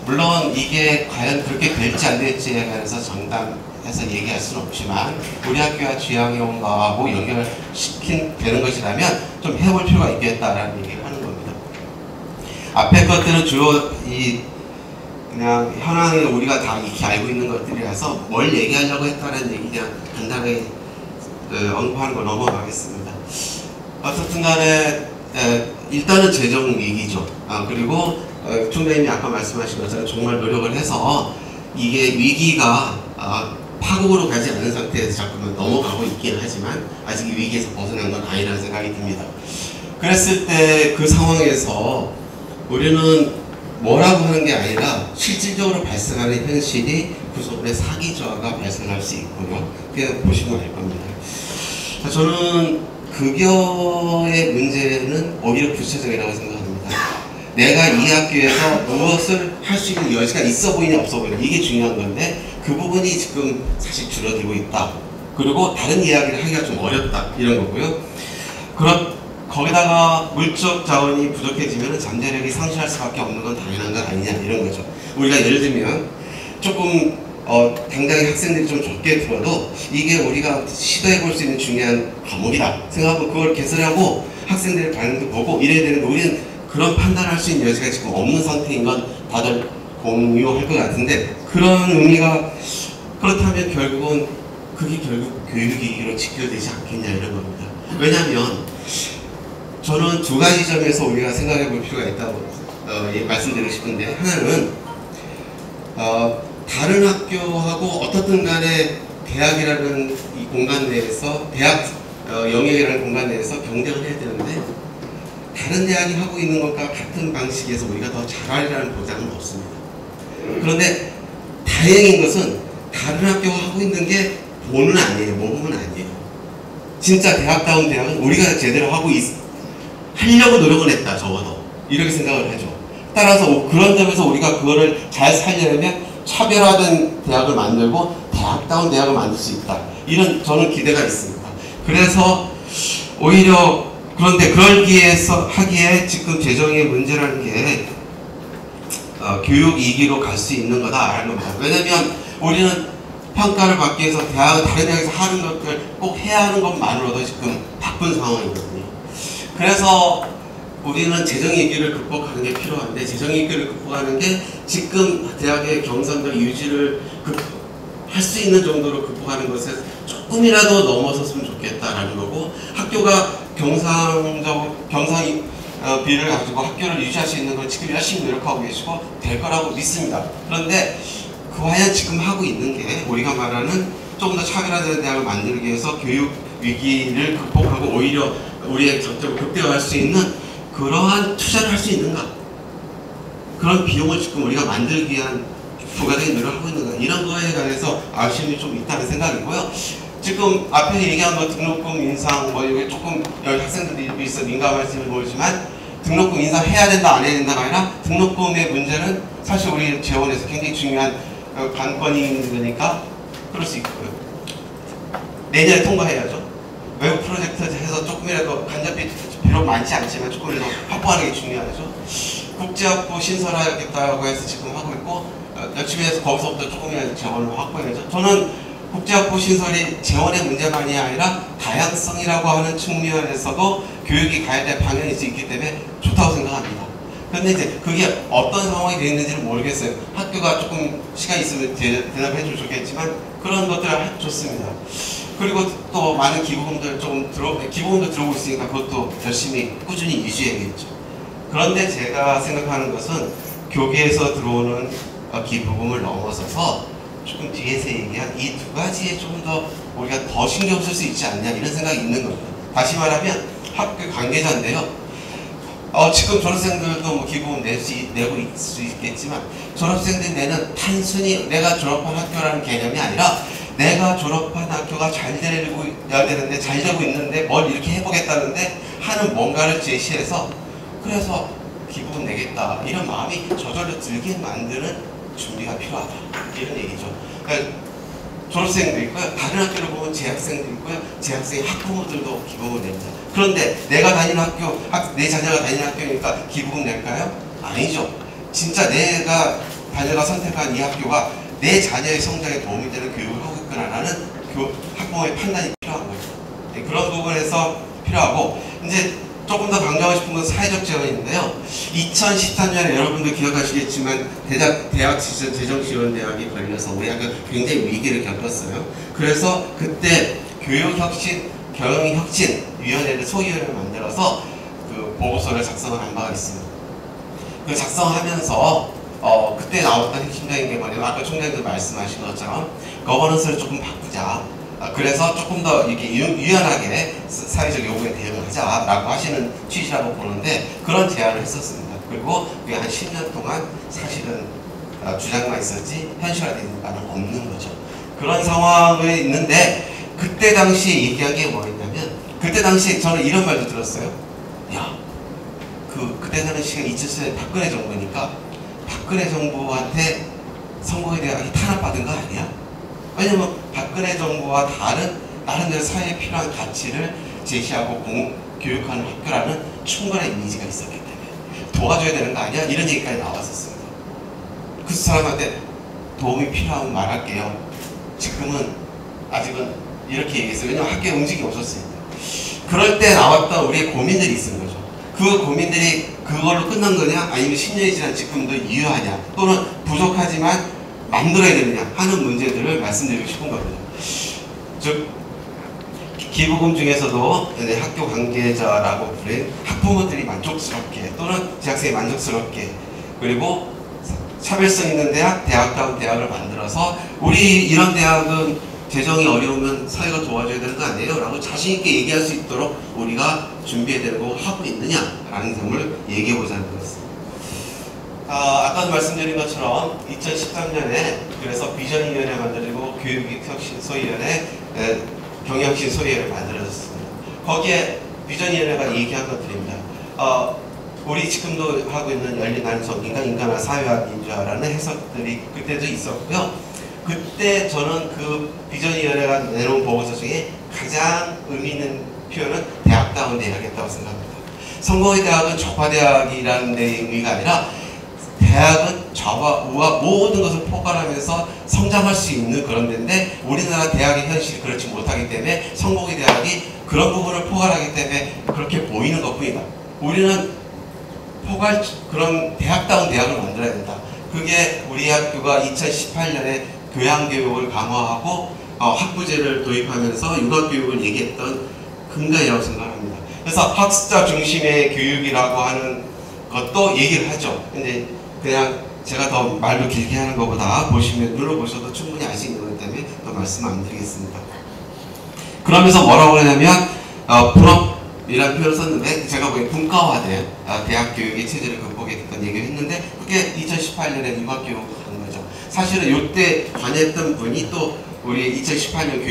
물론 이게 과연 그렇게 될지 안 될지에 관해서 정당해서 얘기할 수는 없지만 우리 학교와 지향해온 거하고 연결시키는 것이라면 좀 해볼 필요가 있겠다라는 얘기를 하는 겁니다. 앞에 것들은 주로 그냥 현황에 우리가 다 익히 알고 있는 것들이라서 뭘 얘기하려고 했다는 얘기 그냥 간단하게 언급하는 거 넘어가겠습니다. 어쨌든 간에 일단은 재정 위기죠. 그리고 총장님이 아까 말씀하신 것처럼 정말 노력을 해서 이게 위기가 파국으로 가지 않은 상태에서 자꾸만 넘어가고 있긴 하지만 아직 이 위기에서 벗어난 건 아니라는 생각이 듭니다. 그랬을 때 그 상황에서 우리는 뭐라고 하는 게 아니라 실질적으로 발생하는 현실이 그 속에 사기 저하가 발생할 수 있고요. 그냥 보시면 알 겁니다. 저는 급여의 문제는 오히려 구체적이라고 생각합니다. 내가 이 학교에서 무엇을 할 수 있는 여지가 있어 보이냐 없어 보이냐 이게 중요한 건데 그 부분이 지금 사실 줄어들고 있다. 그리고 다른 이야기를 하기가 좀 어렵다 이런 거고요. 거기다가 물적 자원이 부족해지면 잠재력이 상실할 수밖에 없는 건 당연한 건 아니냐 이런 거죠. 우리가 예를 들면 조금 당장에 학생들이 좀 적게 들어도 이게 우리가 시도해 볼 수 있는 중요한 과목이다 생각하고 그걸 개설하고 학생들의 반응도 보고 이래야 되는데 우리는 그런 판단을 할 수 있는 여지가 지금 없는 상태인 건 다들 공유할 것 같은데, 그런 의미가 그렇다면 결국은 그게 결국 교육이익으로 직결되지 않겠냐 이런 겁니다. 왜냐하면 저는 두 가지 점에서 우리가 생각해 볼 필요가 있다고 말씀드리고 싶은데, 하나는 다른 학교하고 어떻든 간에 대학이라는 이 공간 내에서 대학 영역이라는 공간 내에서 경쟁을 해야 되는데 다른 대학이 하고 있는 것과 같은 방식에서 우리가 더 잘하리라는 보장은 없습니다. 그런데 다행인 것은 다른 학교가 하고 있는 게 본은 아니에요. 모범은 아니에요. 진짜 대학다운 대학은 우리가 제대로 하고 하려고 노력을 했다 적어도 이렇게 생각을 하죠. 따라서 그런 점에서 우리가 그거를 잘 살려내면 차별화된 대학을 만들고 대학다운 대학을 만들 수 있다. 이런 저는 기대가 있습니다. 그래서 오히려 그런데 하기에 지금 재정의 문제라는 게 교육 이기로 갈 수 있는 거다라는 겁니다. 왜냐면 우리는 평가를 받기 위해서 다른 대학에서 하는 것들 꼭 해야 하는 것만으로도 지금 바쁜 상황이거든요. 그래서 우리는 재정위기를 극복하는 게 필요한데, 재정위기를 극복하는 게 지금 대학의 경선적 유지를 할 수 있는 정도로 극복하는 것에 조금이라도 넘어섰으면 좋겠다라는 거고, 학교가 비를 가지고 학교를 유지할 수 있는 걸 지금 열심히 노력하고 계시고 될 거라고 믿습니다. 그런데 과연 지금 하고 있는 게 우리가 말하는 조금 더 차별화된 대학을 만들기 위해서 교육 위기를 극복하고 오히려 우리의 정책을 극대화할 수 있는 그러한 투자를 할 수 있는가? 그런 비용을 지금 우리가 만들기 위한 부가적인 노력을 하고 있는가? 이런 거에 관해서 아쉬움이 좀 있다는 생각이고요. 지금 앞에 얘기한 거 등록금 인상 이게 조금 여기 학생들이 있어 민감할지 모르지만 등록금 인상해야 된다 안 해야 된다가 아니라 등록금의 문제는 사실 우리 재원에서 굉장히 중요한 관건이 되니까 그럴 수 있고요. 내년에 통과해야죠. 외국 프로젝트 해서 조금이라도 간접비 비록 많지 않지만 조금이라도 확보하는 게 중요하죠. 국제학부 신설하겠다고 해서 지금 하고 있고 열심히 해서 거기서부터 조금이라도 재원을 확보해야죠. 저는 국제학부 신설이 재원의 문제만이 아니라 다양성이라고 하는 측면에서도 교육이 가야 될 방향이 있기 때문에 좋다고 생각합니다. 그런데 이제 그게 어떤 상황이 되어 있는지는 모르겠어요. 학교가 조금 시간이 있으면 대답해 주면 좋겠지만 그런 것들을 좋습니다. 그리고 또 많은 기부금들 기부금도 들어오고 있으니까 그것도 열심히 꾸준히 유지해야겠죠. 그런데 제가 생각하는 것은 교계에서 들어오는 기부금을 넘어서서 조금 뒤에서 얘기한 이 두 가지에 좀 더 우리가 더 신경 쓸 수 있지 않냐 이런 생각이 있는 겁니다. 다시 말하면 학교 관계자인데요. 지금 졸업생들도 기부금 내고 있을 수 있겠지만 졸업생들이 내는 단순히 내가 졸업한 학교라는 개념이 아니라 내가 졸업한 학교가 잘 되야 되는데 잘 되고 있는데 뭘 이렇게 해보겠다는데 하는 뭔가를 제시해서 그래서 기부금 내겠다 이런 마음이 저절로 들게 만드는 준비가 필요하다 이런 얘기죠. 그러니까 졸업생도 있고요. 다른 학교를 보면 재학생도 있고요. 재학생의 학부모들도 기부금을 냅니다. 그런데 내가 다니는 학교, 내 자녀가 다니는 학교니까 기부금 낼까요? 아니죠. 진짜 내가 자녀가 선택한 이 학교가 내 자녀의 성장에 도움이 되는 교육을 하고 있구나라는 학부모의 판단이 필요한 거죠. 네, 그런 부분에서 필요하고 이제 조금 더 강조하고 싶은 건 사회적 지원인데요. 2013년에 여러분도 기억하시겠지만 대학 재정지원대학이 걸려서 우리 학교 굉장히 위기를 겪었어요. 그래서 그때 경영혁신위원회를 소위원회를 만들어서 그 보고서를 작성을 한 바가 있습니다. 그 작성하면서 그때 나왔던 핵심적인 게 뭐냐면 아까 총장님도 말씀하신 것처럼 거버넌스를 조금 바꾸자. 그래서 조금 더 이렇게 유연하게 사회적 요구에 대응을 하자라고 하시는 취지라고 보는데 그런 제안을 했었습니다. 그리고 그게 한 10년 동안 사실은 주장만 있었지 현실화되는 바는 없는 거죠. 그런 상황에 있는데 그때 당시 얘기한 게 뭐였냐면 그때 당시 저는 이런 말도 들었어요. 야, 그때 당시가 2000년대 박근혜 정부니까 박근혜 정부한테 선거에 대한 탄압받은 거 아니야? 왜냐면 박근혜 정부와 다른 나름대로 사회에 필요한 가치를 제시하고 교육하는 학교라는 충분한 이미지가 있었기 때문에 도와줘야 되는 거 아니야? 이런 얘기까지 나왔었습니다. 그 사람한테 도움이 필요하면 말할게요. 지금은 아직은 이렇게 얘기했어요. 왜냐면 학교에 움직임이 없었으니까. 그럴 때 나왔던 우리의 고민들이 있는 거죠. 그 고민들이 그걸로 끝난 거냐, 아니면 10년이 지난 지금도 유효하냐, 또는 부족하지만 만들어야 되느냐 하는 문제들을 말씀드리고 싶은 거거든요. 즉 기부금 중에서도 학교 관계자라고 불린 학부모들이 만족스럽게 또는 재학생이 만족스럽게, 그리고 차별성 있는 대학, 대학다운 대학을 만들어서 우리 이런 대학은 재정이 어려우면 사회가 도와줘야 되는 거 아니에요? 라고 자신있게 얘기할 수 있도록 우리가 준비해야 되고 하고 있느냐라는 점을 얘기해보자는 거였습니다. 아까도 말씀드린 것처럼 2013년에 그래서 비전위원회 만들고 교육혁신소위원회, 경영혁신소위원회를 만들어졌습니다. 거기에 비전위원회가 얘기한 것들입니다. 우리 지금도 하고 있는 열린 난성인가 인간화 사회화 민주화라는 해석들이 그때도 있었고요. 그때 저는 그 비전위원회가 내놓은 보고서 중에 가장 의미 있는 표현은 대학다운 대학이었다고 생각합니다. 성공의 대학은 적화대학이라는 데 의미가 아니라 대학은 좌와 우와 모든 것을 포괄하면서 성장할 수 있는 그런 데인데, 우리나라 대학의 현실이 그렇지 못하기 때문에 성공의 대학이 그런 부분을 포괄하기 때문에 그렇게 보이는 것뿐이다. 우리는 그런 대학다운 대학을 만들어야 된다. 그게 우리 학교가 2018년에 교양교육을 강화하고 학부제를 도입하면서 융합교육을 얘기했던 근간이라고 생각합니다. 그래서 학습자 중심의 교육이라고 하는 것도 얘기를 하죠. 근데 그냥 제가 더 말로 길게 하는 것보다 눌러보셔도 충분히 알 수 있는 거기 때문에 더 말씀 안 드리겠습니다. 그러면서 뭐라고 하냐면 불업이라는 표현을 썼는데, 제가 보기엔 분과화된 대학 교육의 체제를 극복했던 얘기를 했는데, 그게 2018년에 융합교육을 한 거죠. 사실은 이때 관여했던 분이 또 우리 2018년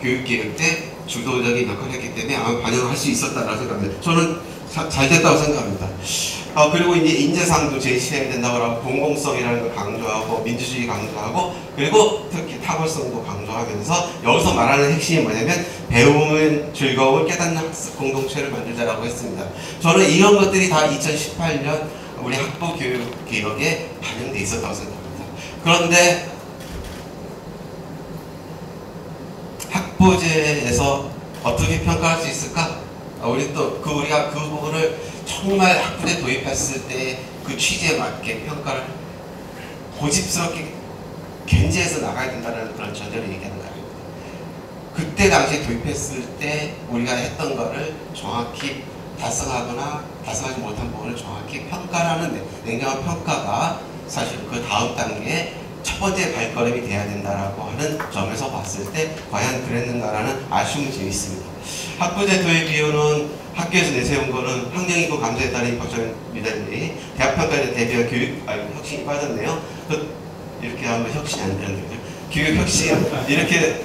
교육계획 때 주도적인 역할을 했기 때문에 아마 반영할 수 있었다고 생각합니다. 저는 잘 됐다고 생각합니다. 그리고 이제 인재상도 제시해야 된다고 하고, 공공성이라는 걸 강조하고, 민주주의 강조하고, 그리고 특히 탁월성도 강조하면서 여기서 말하는 핵심이 뭐냐면 배움은 즐거운 깨닫는 학습 공동체를 만들자라고 했습니다. 저는 이런 것들이 다 2018년 우리 학부 교육 개혁에 반영돼 있었다고 생각합니다. 그런데 학부제에서 어떻게 평가할 수 있을까? 우리가 그 부분을 정말 학부제 도입했을 때 그 취지에 맞게 평가를 고집스럽게 견제해서 나가야 된다는 그런 전제를 얘기하는 거예요. 그때 당시에 도입했을 때 우리가 했던 거를 정확히 달성하거나 달성하지 못한 부분을 정확히 평가하는 냉정한 평가가 사실 그 다음 단계에 첫 번째 발걸음이 돼야 된다라고 하는 점에서 봤을 때 과연 그랬는가라는 아쉬움이 좀 있습니다. 학부제 도입 이유는 학교에서 내세운 거는 학령이고 감사에 따른 입학전입니다니 대학평가에 대비한 교육 혁신이 빠졌네요. 이렇게 하면 혁신이 안 되는 거죠. 교육 혁신 이렇게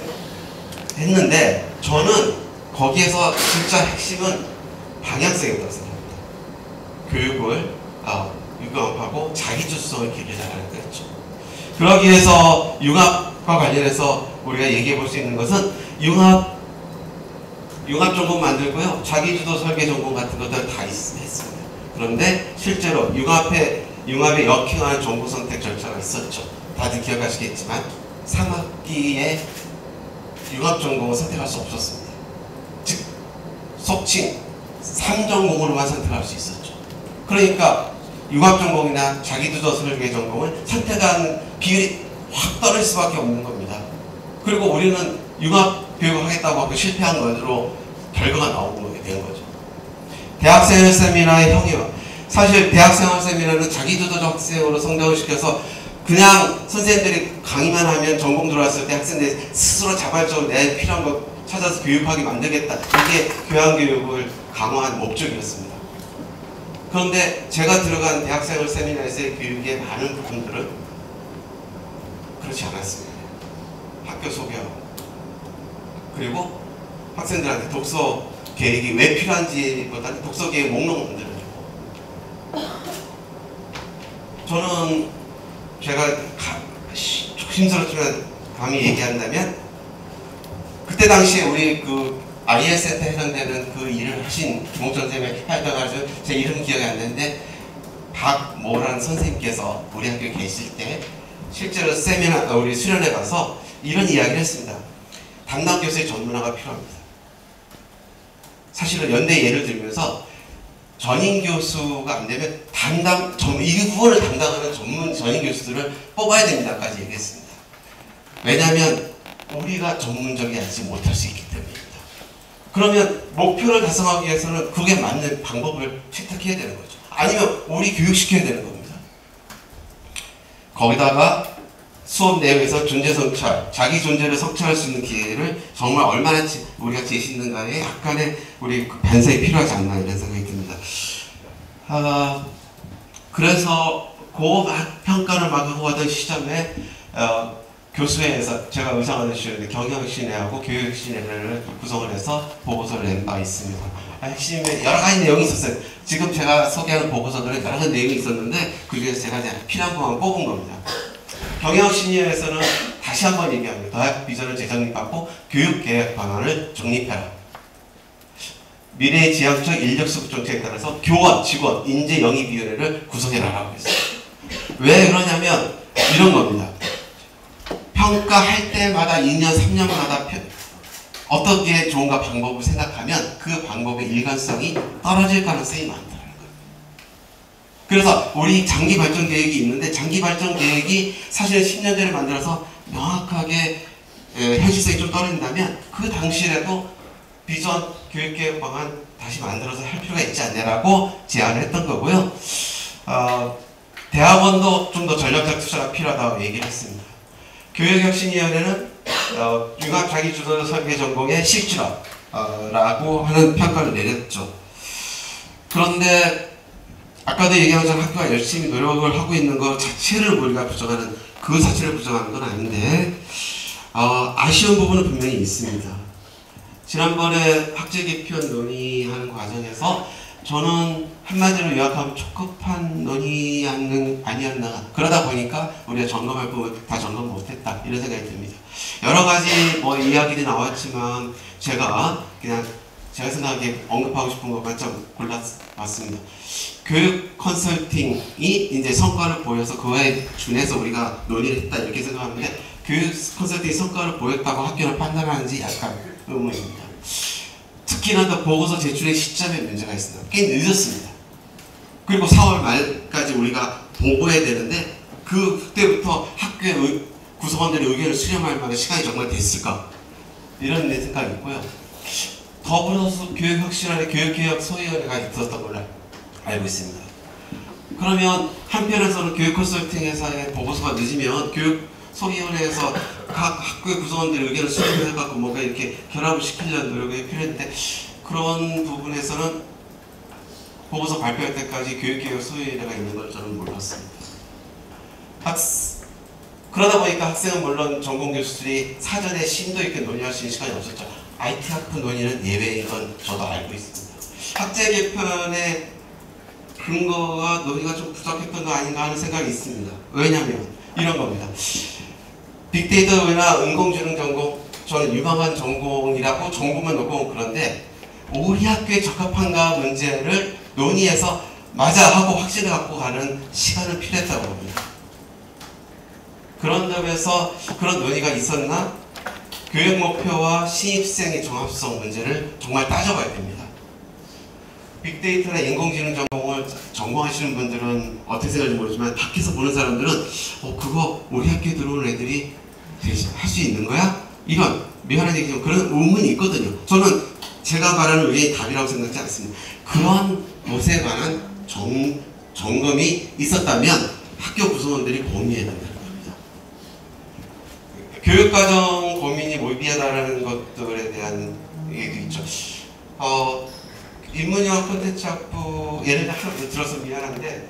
했는데, 저는 거기에서 진짜 핵심은 방향성이었다고 생각합니다. 교육을 융합하고 자기주도성을 기르자라는 거였죠. 그러기 위해서 융합과 관련해서 우리가 얘기해 볼 수 있는 것은 융합 전공 만들고요. 자기주도 설계 전공 같은 것들 다 했습니다. 그런데 실제로 융합에 역행하는 전공 선택 절차가 있었죠. 다들 기억하시겠지만 3학기에 융합 전공을 선택할 수 없었습니다. 즉 속칭 3전공으로만 선택할 수 있었죠. 그러니까 융합 전공이나 자기주도 설계 전공을 선택한 비율이 확 떨어질 수밖에 없는 겁니다. 그리고 우리는 융합 교육을 하겠다고 하고 실패한 것으로 결과가 나오게 된 거죠. 대학생활 세미나의 형이요. 사실 대학생활 세미나는 자기주도적 학생으로 성장을 시켜서 그냥 선생님들이 강의만 하면 전공 들어왔을 때 학생들이 스스로 자발적으로 내 필요한 거 찾아서 교육하게 만들겠다. 이게 교양교육을 강화한 목적이었습니다. 그런데 제가 들어간 대학생활 세미나에서의 교육의 많은 부분들은 그렇지 않았습니다. 학교 소개하고, 그리고 학생들한테 독서 계획이 왜 필요한지보다는 독서 계획 목록 만들어주고, 저는 제가 조심스럽지만 감히 얘기한다면 그 그때 당시에 우리 그 IS한테 해당되는 그 일을 하신 김홍천 선생님이 하여튼 제 이름 기억이 안 나는데 박모라는 선생님께서 우리 학교에 계실 때 실제로 우리 수련회 가서 이런 이야기를 했습니다. 담당 교수의 전문화가 필요합니다. 사실은 연대 예를 들면서 전임 교수가 안 되면 이 부분을 담당하는 전문 전임 교수들을 뽑아야 된다까지 얘기했습니다. 왜냐하면 우리가 전문적이지 못할 수 있기 때문입니다. 그러면 목표를 달성하기 위해서는 그게 맞는 방법을 채택해야 되는 거죠. 아니면 우리 교육시켜야 되는 겁니다. 거기다가 수업 내용에서 존재 성찰, 자기 존재를 성찰할 수 있는 기회를 정말 얼마나 우리가 제시했는가에 약간의 우리 반성이 필요하지 않나 이런 생각이 듭니다. 그래서 그 평가를 막 하고 하던 시점에 교수회에서 제가 의상을 해주셨는데 경영신뢰하고 교육신뢰를 구성을 해서 보고서를 낸 바 있습니다. 핵심에 여러 가지 내용이 있었어요. 지금 제가 소개하는 보고서들은 여러 가지 내용이 있었는데 그 중에서 제가 그냥 필요한 것만 뽑은 겁니다. 경영신뢰에서는 다시 한번 얘기합니다. 더학 비전을 재정립하고 교육계획 방안을 정립해라. 미래지향적 인력수급 정책에 따라서 교원, 직원, 인재영입위원회를 구성해라라고 했어요. 왜 그러냐면 이런 겁니다. 평가할 때마다 2년, 3년마다 어떻게 좋은가 방법을 생각하면 그 방법의 일관성이 떨어질 가능성이 많다는 거예요. 그래서 우리 장기 발전 계획이 있는데 장기 발전 계획이 사실 10년 전에 만들어서 명확하게 현실성이 좀 떨어진다면 그 당시에도 비전 교육계획 방안 다시 만들어서 할 필요가 있지 않냐라고 제안을 했던 거고요. 대학원도 좀 더 전략적 투자가 필요하다고 얘기를 했습니다. 교육혁신위원회는 융합 자기주도 설계 전공의 실질화라고 하는 평가를 내렸죠. 그런데 아까도 얘기한 것처럼 학교가 열심히 노력을 하고 있는 것 자체를 우리가 부정하는 그 자체를 부정하는 건 아닌데 아쉬운 부분은 분명히 있습니다. 지난번에 학제 개편 논의하는 과정에서 저는 한마디로 요약하면 촉급한 논의 아니었나. 그러다 보니까 우리가 점검할 부분 다 점검 못했다 이런 생각이 듭니다. 여러 가지 이야기들이 나왔지만 제가 생각하기에 언급하고 싶은 것만 좀 골라봤습니다. 교육 컨설팅이 이제 성과를 보여서 그거에 준해서 우리가 논의를 했다 이렇게 생각하는데 교육 컨설팅이 성과를 보였다고 학교를 판단하는지 약간 의문입니다. 특히나 더 보고서 제출의 시점에 문제가 있습니다. 꽤 늦었습니다. 그리고 4월 말까지 우리가 보고해야 되는데 그때부터 학교의 구성원들의 의견을 수렴할 만한 시간이 정말 됐을까? 이런 내 생각이 있고요. 더불어서 교육혁신안에 교육개혁 소위원회가 있었던 걸로 알고 있습니다. 그러면 한편에서는 교육 컨설팅 회사의 보고서가 늦으면 교육 소위원회에서 각 학교의 구성원들의 의견을 수렴해갖고 뭔가 이렇게 결합을 시키려는 노력이 필요했는데 그런 부분에서는 보고서 발표할 때까지 교육개혁 소위원회가 있는 걸 저는 몰랐습니다. 그러다 보니까 학생은 물론 전공 교수들이 사전에 심도 있게 논의할 수 있는 시간이 없었죠. IT 학부 논의는 예외인 건 저도 알고 있습니다. 학제 개편의 근거가 논의가 좀 부족했던 거 아닌가 하는 생각이 있습니다. 왜냐하면 이런 겁니다. 빅데이터나 인공지능 전공, 저는 유망한 전공이라고 전공만 놓고 그런데 우리 학교에 적합한가 문제를 논의해서 맞아 하고 확신을 갖고 가는 시간은 필요했다고 봅니다. 그런 점에서 그런 논의가 있었나? 교육 목표와 신입생의 종합성 문제를 정말 따져봐야 됩니다. 빅데이터나 인공지능 전공을 전공하시는 분들은 어떻게 생각할지 모르지만 밖에서 보는 사람들은 그거 우리 학교에 들어오는 애들이 할 수 있는 거야? 이런 미안한 얘기지만 그런 의문이 있거든요. 저는 제가 말하는 의견이 답이라고 생각하지 않습니다. 그런 것에 관한 점검이 있었다면 학교 구성원들이 공유해야 된다는 겁니다. 교육과정 고민이 모비하다는 것들에 대한 얘기도 있죠. 인문영화 콘텐츠 학부 예를 들어서 미안한데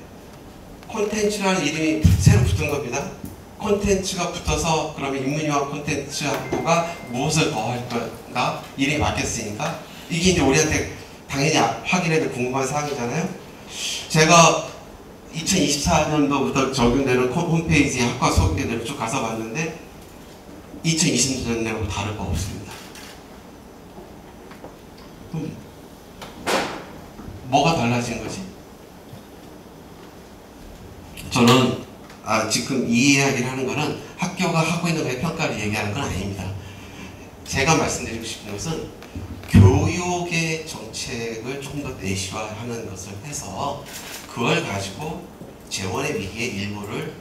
콘텐츠라는 이름이 새로 붙은 겁니다. 콘텐츠가 붙어서 그러면 인문영화 콘텐츠 학부가 무엇을 더 할 건가? 이름이 바뀌었으니까 이게 이제 우리한테 당연히 확인해도 궁금한 사항이잖아요. 제가 2024년도부터 적용되는 홈페이지 학과 소개들을 쭉 가서 봤는데 2020년도하고 다를 거 없습니다. 그럼 뭐가 달라진 거지? 저는 지금 이 이야기를 하는 거는 학교가 하고 있는 거에 평가를 얘기하는 건 아닙니다. 제가 말씀드리고 싶은 것은 교육의 정책을 좀 더 내시화하는 것을 해서 그걸 가지고 재원의 위기의 일부를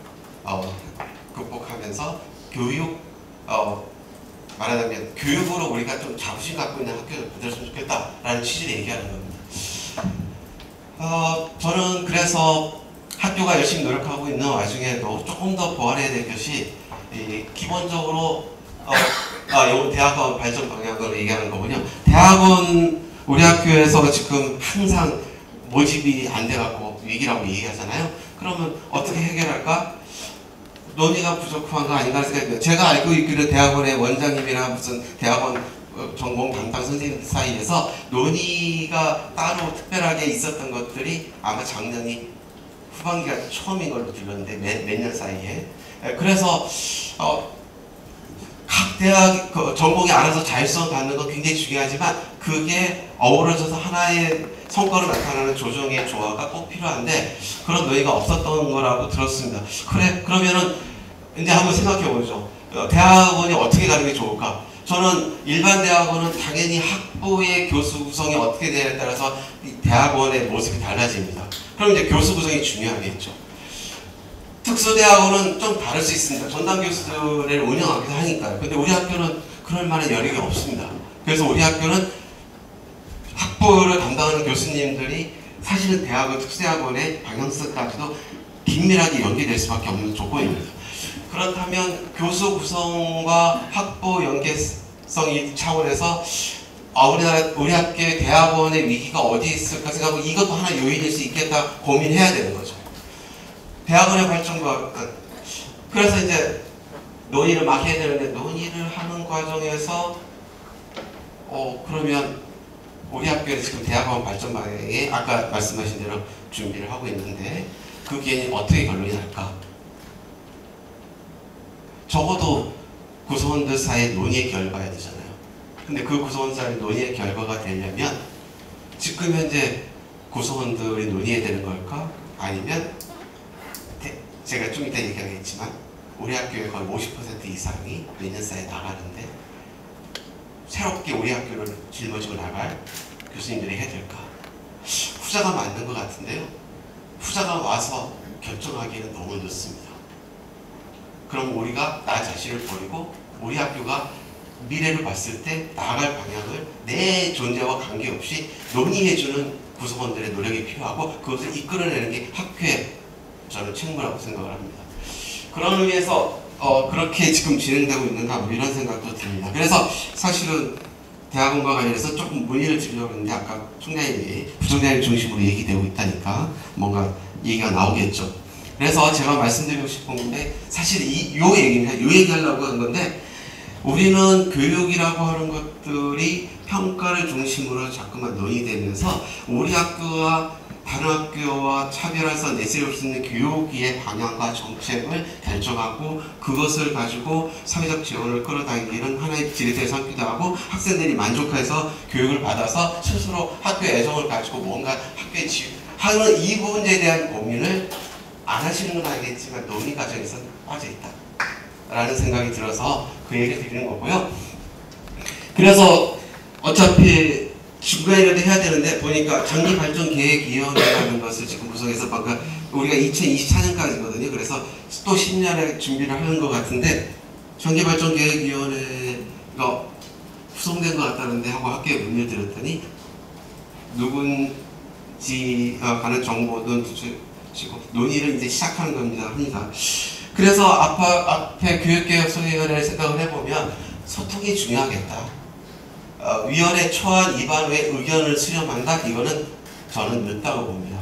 극복하면서 교육 말하자면 교육으로 우리가 좀 자부심 갖고 있는 학교를 만들었으면 좋겠다라는 취지로 얘기하는 겁니다. 저는 그래서 학교가 열심히 노력하고 있는 와중에도 조금 더 보완해야 될 것이 기본적으로 대학원 발전 방향으로 얘기하는 거군요. 대학원 우리 학교에서 지금 항상 모집이 안 돼갖고 위기라고 얘기하잖아요. 그러면 어떻게 해결할까? 논의가 부족한 거 아닌가 생각해요. 제가 알고 있기로 대학원의 원장님이나 무슨 대학원 전공 담당 선생님 사이에서 논의가 따로 특별하게 있었던 것들이 아마 작년이 후반기가 처음인 걸로 들렸는데 몇 년 사이에. 그래서 각 대학 전공이 알아서 자율성 갖는 건 굉장히 중요하지만 그게 어우러져서 하나의 성과로 나타나는 조정의 조화가 꼭 필요한데 그런 논의가 없었던 거라고 들었습니다. 그러면은 이제 한번 생각해 보죠. 대학원이 어떻게 가는 게 좋을까? 저는 일반 대학원은 당연히 학부의 교수 구성이 어떻게 되냐에 따라서 이 대학원의 모습이 달라집니다. 그럼 이제 교수 구성이 중요하겠죠. 특수대학원은 좀 다를 수 있습니다. 전담 교수들을 운영하기도 하니까요. 근데 우리 학교는 그럴 만한 여력이 없습니다. 그래서 우리 학교는 학부를 담당하는 교수님들이 사실은 대학원, 특수대학원의 방향성까지도 긴밀하게 연계될 수밖에 없는 조건입니다. 그렇다면 교수 구성과 학부 연계성 차원에서 우리 학교의 대학원의 위기가 어디에 있을까 생각하고 이것도 하나 요인일 수 있겠다 고민해야 되는 거죠. 대학원의 발전과 그래서 이제 논의를 막 해야 되는데 논의를 하는 과정에서 그러면 우리 학교에 지금 대학원 발전 방향에 아까 말씀하신 대로 준비를 하고 있는데 그게 어떻게 결론이 날까? 적어도 구성원들 사이에 논의의 결과가 되잖아요. 근데 그 구성원 사이에 논의의 결과가 되려면 지금 현재 구성원들이 논의해야 되는 걸까? 아니면 제가 좀 이따 얘기하겠지만 우리 학교의 거의 50% 이상이 몇 년 사이에 나가는데 새롭게 우리 학교를 짊어지고 나갈 교수님들이 해야 될까? 후자가 맞는 것 같은데요. 후자가 와서 결정하기에는 너무 늦습니다. 그럼 우리가 나 자신을 버리고 우리 학교가 미래를 봤을 때 나아갈 방향을 내 존재와 관계없이 논의해주는 구성원들의 노력이 필요하고 그것을 이끌어내는 게 학교의 저는 책무라고 생각을 합니다. 그런 의미에서 그렇게 지금 진행되고 있는가 뭐 이런 생각도 듭니다. 그래서 사실은 대학원과 관련해서 조금 문의를 드리려고 했는데 아까 총장님이 부총장님 중심으로 얘기되고 있다니까 뭔가 얘기가 나오겠죠. 그래서 제가 말씀드리고 싶은 건데 사실 요 얘기하려고 한 건데 우리는 교육이라고 하는 것들이 평가를 중심으로 자꾸만 논의되면서 우리 학교와 다른 학교와 차별해서 내세울 수 있는 교육의 방향과 정책을 결정하고 그것을 가지고 사회적 지원을 끌어당기는 하나의 지렛대를 삼기도 하고 학생들이 만족해서 교육을 받아서 스스로 학교의 애정을 가지고 뭔가 학교에 하는 이 문제에 대한 고민을 안 하시는 건 알겠지만 논의 과정에서 빠져있다 라는 생각이 들어서 그 얘기를 드리는 거고요. 그래서 어차피 중간이라도 해야 되는데 보니까 장기발전계획위원회라는 것을 지금 구성해서 방금 우리가 2024년까지거든요. 그래서 또 10년에 준비를 하는 것 같은데 장기발전계획위원회가 구성된 것 같다는데 하고 학교에 문의를 드렸더니 누군지가 가는 정보는 주시고 논의를 이제 시작하는 겁니다. 그래서 앞에 교육개혁소위원회를 생각을 해보면 소통이 중요하겠다. 위원회 초안 입안 후에 의견을 수렴한다? 이거는 저는 늦다고 봅니다.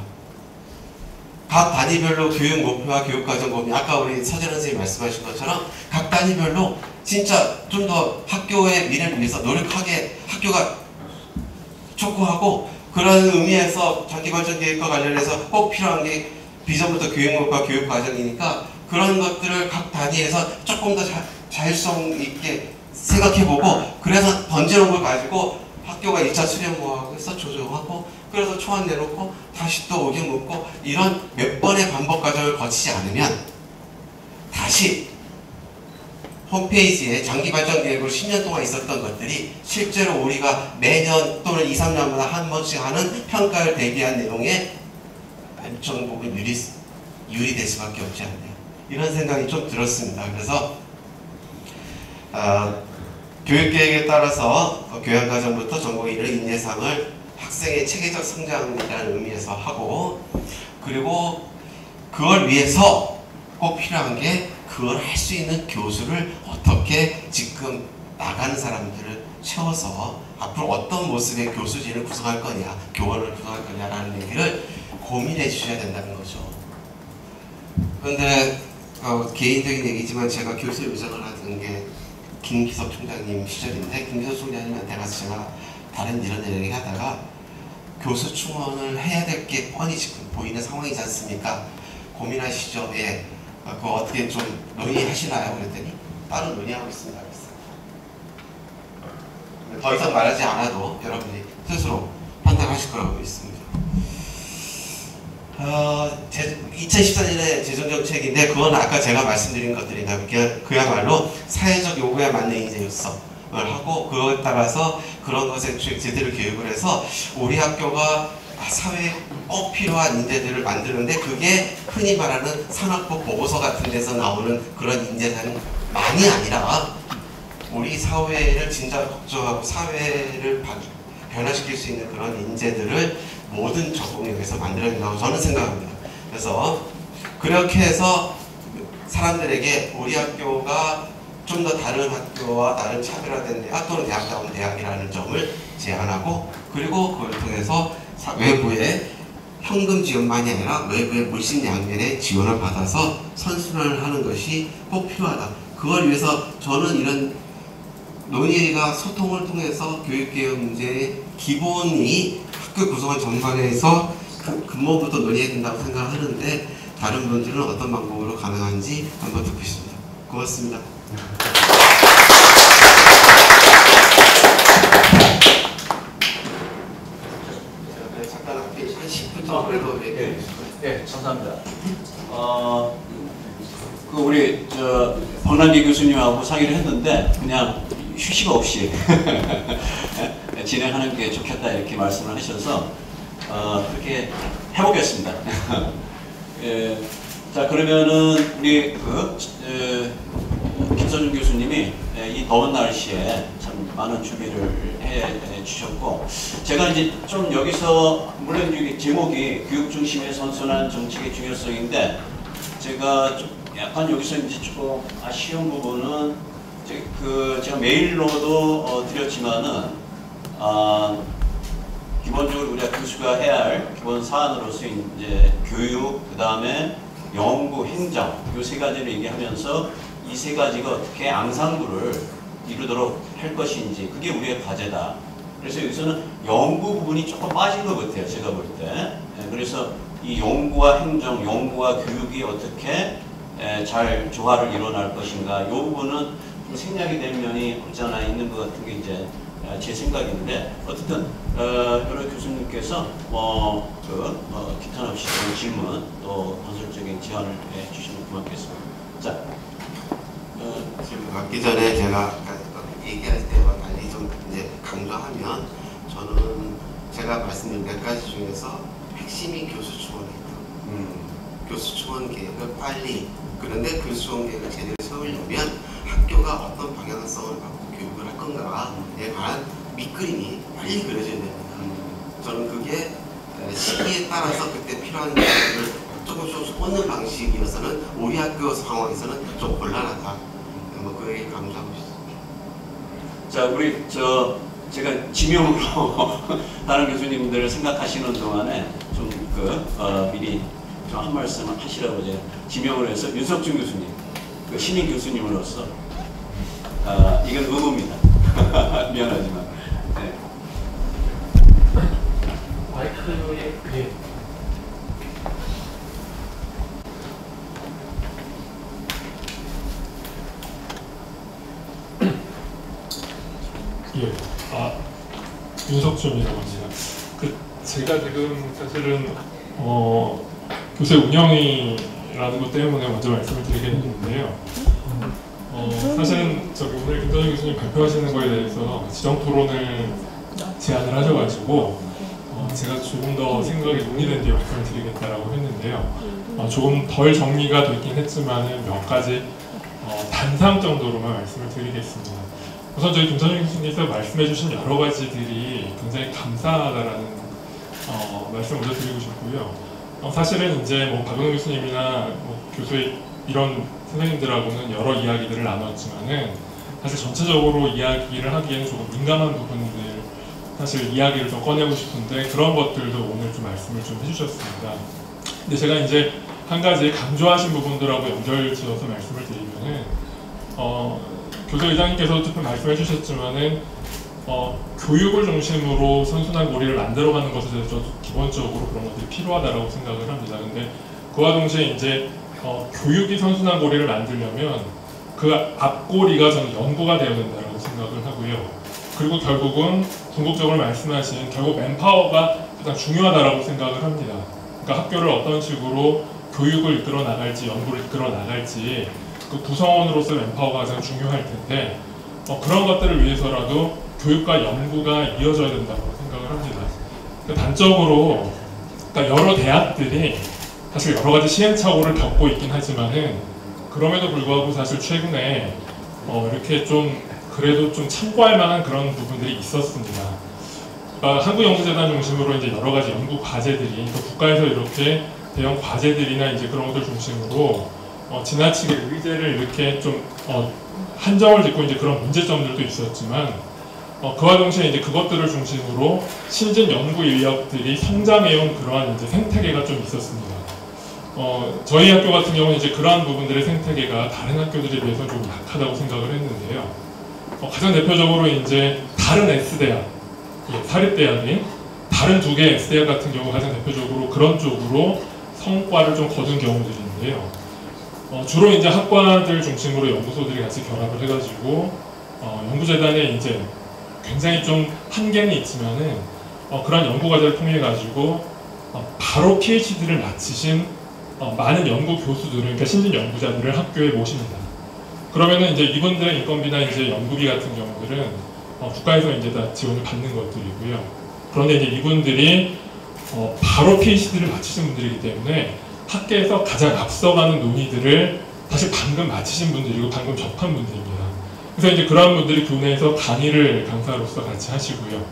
각 단위별로 교육 목표와 교육과정 고민, 아까 우리 서재원 선생님이 말씀하신 것처럼 각 단위별로 진짜 좀 더 학교의 미래를 위해서 노력하게 학교가 촉구하고 그런 의미에서 장기발전 계획과 관련해서 꼭 필요한 게 비전부터 교육목과 교육과정이니까 그런 것들을 각 단위에서 조금 더 자율성 있게 생각해보고 그래서 던져놓은 걸 가지고 학교가 1차 수련모하고 해서 조정하고 그래서 초안 내놓고 다시 또 의견 묻고 이런 몇 번의 반복 과정을 거치지 않으면 다시 홈페이지에 장기 발전 계획으로 10년 동안 있었던 것들이 실제로 우리가 매년 또는 2, 3년마다 한 번씩 하는 평가를 대비한 내용에 일정 부분 유리될 수밖에 없지 않나요? 이런 생각이 좀 들었습니다. 그래서 교육계획에 따라서 교양과정부터 전공 이르 인재상을 학생의 체계적 성장이라는 의미에서 하고, 그리고 그걸 위해서 꼭 필요한 게 그걸 할 수 있는 교수를 어떻게 지금 나가는 사람들을 채워서 앞으로 어떤 모습의 교수진을 구성할 거냐, 교원을 구성할 거냐라는 얘기를 고민해 주셔야 된다는 거죠. 그런데 개인적인 얘기지만 제가 교수 요청을 하던 게 김기석 총장님 시절인데, 김기석 총장님한테 가서 제가 다른 이런 얘기 하다가 교수 충원을 해야 될 게 뻔히 지금 보이는 상황이지 않습니까? 고민하시죠. 예. 그거 어떻게 좀 논의하시나요? 그랬더니 따로 논의하고 있습니다. 더 이상 말하지 않아도 여러분이 스스로 판단하실 거라고 믿습니다. 2014년에 재정정책인데 그건 아까 제가 말씀드린 것들이나 그야말로 사회적 요구에 맞는 인재 육성을 하고, 그거에 따라서 그런 것에 제대로 교육을 해서 우리 학교가 사회에 꼭 필요한 인재들을 만드는데, 그게 흔히 말하는 산학부 보고서 같은 데서 나오는 그런 인재는 많이 아니라 우리 사회를 진짜 걱정하고 사회를 변화시킬 수 있는 그런 인재들을 모든 전공력에서 만들어야 된다고 저는 생각합니다. 그래서 그렇게 해서 사람들에게 우리 학교가 좀 더 다른 학교와 다른 차별화된 대학 또는 대학다운 대학이라는 점을 제안하고, 그리고 그걸 통해서 외부의 현금 지원만이 아니라 외부의 물심양면의 지원을 받아서 선순환을 하는 것이 꼭 필요하다. 그걸 위해서 저는 이런 논의가 소통을 통해서 교육개혁 문제의 기본이 학교 구성원 전반에서 근본부터 논의해야 된다고 생각하는데, 다른 분들은 어떤 방법으로 가능한지 한번 듣고 싶습니다. 고맙습니다. 잠깐 앞에 한 10분 정도 네, 감사합니다. 우리 박남기 교수님하고 상의를 했는데 그냥 휴식 없이 진행하는 게 좋겠다 이렇게 말씀을 하셔서 그렇게 해보겠습니다. 예, 자, 그러면은 우리 김선중 교수님이 이 더운 날씨에 참 많은 준비를 해 주셨고, 제가 이제 좀 여기서 물론 이게 제목이 교육 중심의 선순환 정책의 중요성인데, 제가 좀 약간 여기서 이제 조금 아쉬운 부분은 제가 메일로도 드렸지만은 기본적으로 우리가 교수가 해야 할 기본 사안으로서 이제 교육, 그 다음에 연구, 행정 이 세 가지를 얘기하면서 이 세 가지가 어떻게 앙상블을 이루도록 할 것인지, 그게 우리의 과제다. 그래서 여기서는 연구 부분이 조금 빠진 것 같아요, 제가 볼 때. 그래서 이 연구와 행정, 연구와 교육이 어떻게 잘 조화를 이뤄낼 것인가, 이 부분은 좀 생략이 된 면이 없지 않아 있는 것 같은 게 이제 제 생각인데, 어쨌든 여러 교수님께서 기탄 없이 질문 또 건설적인 제안을 해주시면 고맙겠습니다. 자, 지금 맞기 전에 제가 얘기할 때와 달리 좀 이제 강조하면, 저는 제가 말씀드린 몇 가지 중에서 핵심이 교수 충원이다. 교수 충원 계획을 빨리, 그런데 교수 충원 계획을 제대로 세우려면 학교가 어떤 방향성을 갖고 교육을 할 건가에 관한 밑그림이 빨리 그려져야 됩니다. 저는 그게 시기에 따라서 그때 필요한 것들을 조금씩 꽂는 방식이어서는 우리 학교 상황에서는 좀 곤란하다. 그 얘기 강조하고 싶습니다. 자, 우리 제가 지명으로 다른 교수님들을 생각하시는 동안에 좀 미리 좀 한 말씀 하시라고 제가 지명을 해서 윤석준 교수님, 신인 교수님으로서 이건 의무입니다. 미안하지만. 네. 마이크에 예, 윤석준이라고 합니다. 제가 지금 사실은 교수의 운영이라는 것 때문에 먼저 말씀을 드리겠는데요. 사실은 오늘 김선영 교수님 발표하시는 거에 대해서 지정 토론을 제안을 하셔가지고 제가 조금 더 생각이 논의된 뒤에 말씀을 드리겠다라고 했는데요. 조금 덜 정리가 됐긴 했지만 몇 가지 단상 정도로만 말씀을 드리겠습니다. 우선 저희 김선영 교수님께서 말씀해주신 여러 가지들이 굉장히 감사하다라는 말씀 먼저 드리고 싶고요. 사실은 이제 뭐 박은호 교수님이나 교수의 이런 선생님들하고는 여러 이야기들을 나눴지만은 사실 전체적으로 이야기를 하기에는 조금 민감한 부분들 사실 이야기를 좀 꺼내고 싶은데 그런 것들도 오늘 좀 말씀을 좀 해주셨습니다. 근데 제가 이제 한 가지 강조하신 부분들하고 연결지어서 말씀을 드리면은 교수 의장님께서도 조금 말씀해 주셨지만은 교육을 중심으로 선순환 고리를 만들어가는 것에 대해서 기본적으로 그런 것들이 필요하다라고 생각을 합니다. 근데 그와 동시에 이제 교육이 선순환 고리를 만들려면 그 앞고리가 저는 연구가 되어야 된다고 생각을 하고요. 그리고 결국은 궁극적으로 말씀하신 결국 맨파워가 가장 중요하다고 생각을 합니다. 그러니까 학교를 어떤 식으로 교육을 이끌어 나갈지 연구를 이끌어 나갈지 그 구성원으로서 맨파워가 가장 중요할 텐데 그런 것들을 위해서라도 교육과 연구가 이어져야 된다고 생각을 합니다. 그러니까 단적으로 그러니까 여러 대학들이 사실 여러 가지 시행착오를 겪고 있긴 하지만은 그럼에도 불구하고 사실 최근에 이렇게 좀 그래도 좀 참고할 만한 그런 부분들이 있었습니다. 그러니까 한국연구재단 중심으로 이제 여러 가지 연구 과제들이 또 국가에서 이렇게 대형 과제들이나 이제 그런 것들 중심으로 지나치게 의제를 이렇게 좀 한정을 짓고 이제 그런 문제점들도 있었지만 그와 동시에 이제 그것들을 중심으로 신진 연구 인력들이 성장해온 그러한 이제 생태계가 좀 있었습니다. 저희 학교 같은 경우는 이제 그러한 부분들의 생태계가 다른 학교들에 비해서 좀 약하다고 생각을 했는데요. 가장 대표적으로 이제 다른 S대학, 사립대학인 다른 두 개의 S대학 같은 경우 가장 대표적으로 그런 쪽으로 성과를 좀 거둔 경우들인데요. 주로 이제 학과들 중심으로 연구소들이 같이 결합을 해가지고 연구재단에 이제 굉장히 좀 한계는 있지만은 그런 연구과제를 통해 가지고 바로 PhD를 마치신 많은 연구 교수들을 그러니까 신진 연구자들을 학교에 모십니다. 그러면은 이제 이분들의 인건비나 이제 연구비 같은 경우들은 국가에서 이제 다 지원을 받는 것들이고요. 그런데 이제 이분들이 바로 PhD를 마치신 분들이기 때문에 학계에서 가장 앞서가는 논의들을 사실 방금 마치신 분들이고 방금 접한 분들입니다. 그래서 이제 그런 분들이 교내에서 강의를 강사로서 같이 하시고요.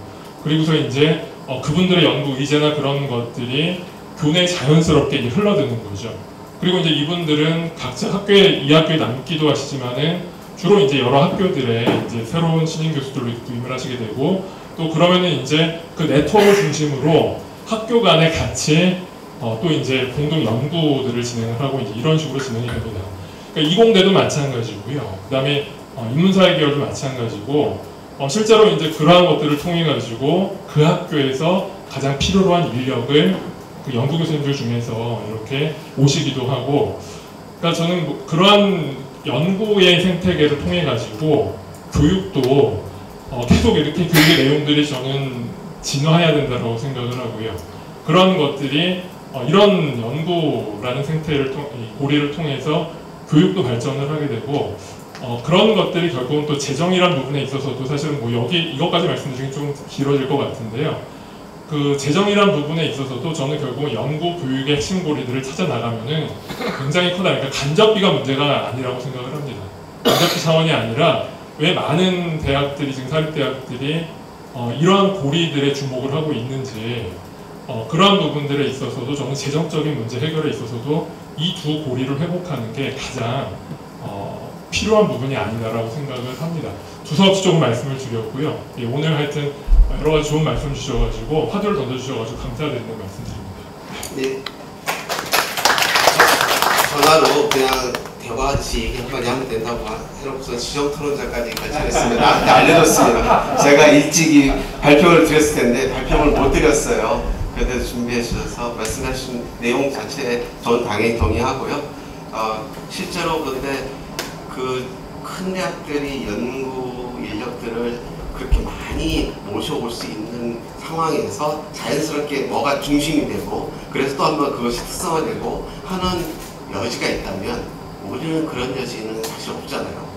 그리고서 이제 그분들의 연구 의제나 그런 것들이 교내에 자연스럽게 이제 흘러드는 거죠. 그리고 이제 이분들은 각자 이 학교에 남기도 하시지만은 주로 이제 여러 학교들에 이제 새로운 신인 교수들로 구임을 하시게 되고 또 그러면은 이제 그 네트워크를 중심으로 학교 간에 같이 또 이제 공동 연구들을 진행을 하고 이제 이런 식으로 진행이 됩니다. 그러니까 이공대도 마찬가지고요. 그다음에 인문사회 계열도 마찬가지고 실제로 이제 그러한 것들을 통해 가지고 그 학교에서 가장 필요로 한 인력을 그 연구 교수님들 중에서 이렇게 오시기도 하고, 그러니까 저는 그러한 연구의 생태계를 통해 가지고 교육도 계속 이렇게 교육의 내용들이 저는 진화해야 된다고 생각을 하고요. 그런 것들이 이런 연구라는 생태를 고리를 통해서 교육도 발전을 하게 되고 그런 것들이 결국은 또 재정이란 부분에 있어서도 사실은 뭐 이것까지 말씀드리긴 좀 길어질 것 같은데요. 그 재정이란 부분에 있어서도 저는 결국은 연구 교육의 핵심 고리들을 찾아 나가면은 굉장히 크다. 그러니까 간접비가 문제가 아니라고 생각을 합니다. 간접비 차원이 아니라 왜 많은 대학들이 지금 사립대학들이 이러한 고리들에 주목을 하고 있는지 그러한 부분들에 있어서도 저는 재정적인 문제 해결에 있어서도 이 두 고리를 회복하는 게 가장 필요한 부분이 아니다라고 생각을 합니다. 두서없이 조금 말씀을 드렸고요. 예, 오늘 하여튼 여러 가지 좋은 말씀 주셔가지고 화두를 던져주셔가지고 감사드리는 말씀드립니다. 네. 전화로 그냥 대화하듯이 얘기 한마디 하면 된다고 해놓고서 지정 토론자까지 결정했습니다. 나한테 알려줬습니다. 제가 일찍이 발표를 드렸을 텐데 발표를 못 드렸어요. 그래도 준비해 주셔서 말씀하신 내용 자체에 저는 당연히 동의하고요. 실제로 그런데 그 큰 대학들이 연구 인력들을 그렇게 많이 모셔올 수 있는 있는 상황에서 자연스럽게 뭐가 중심이 되고 그래서 또 한번 그것이 특성화되고 하는 여지가 있다면 우리는 그런 여지는 사실 없잖아요.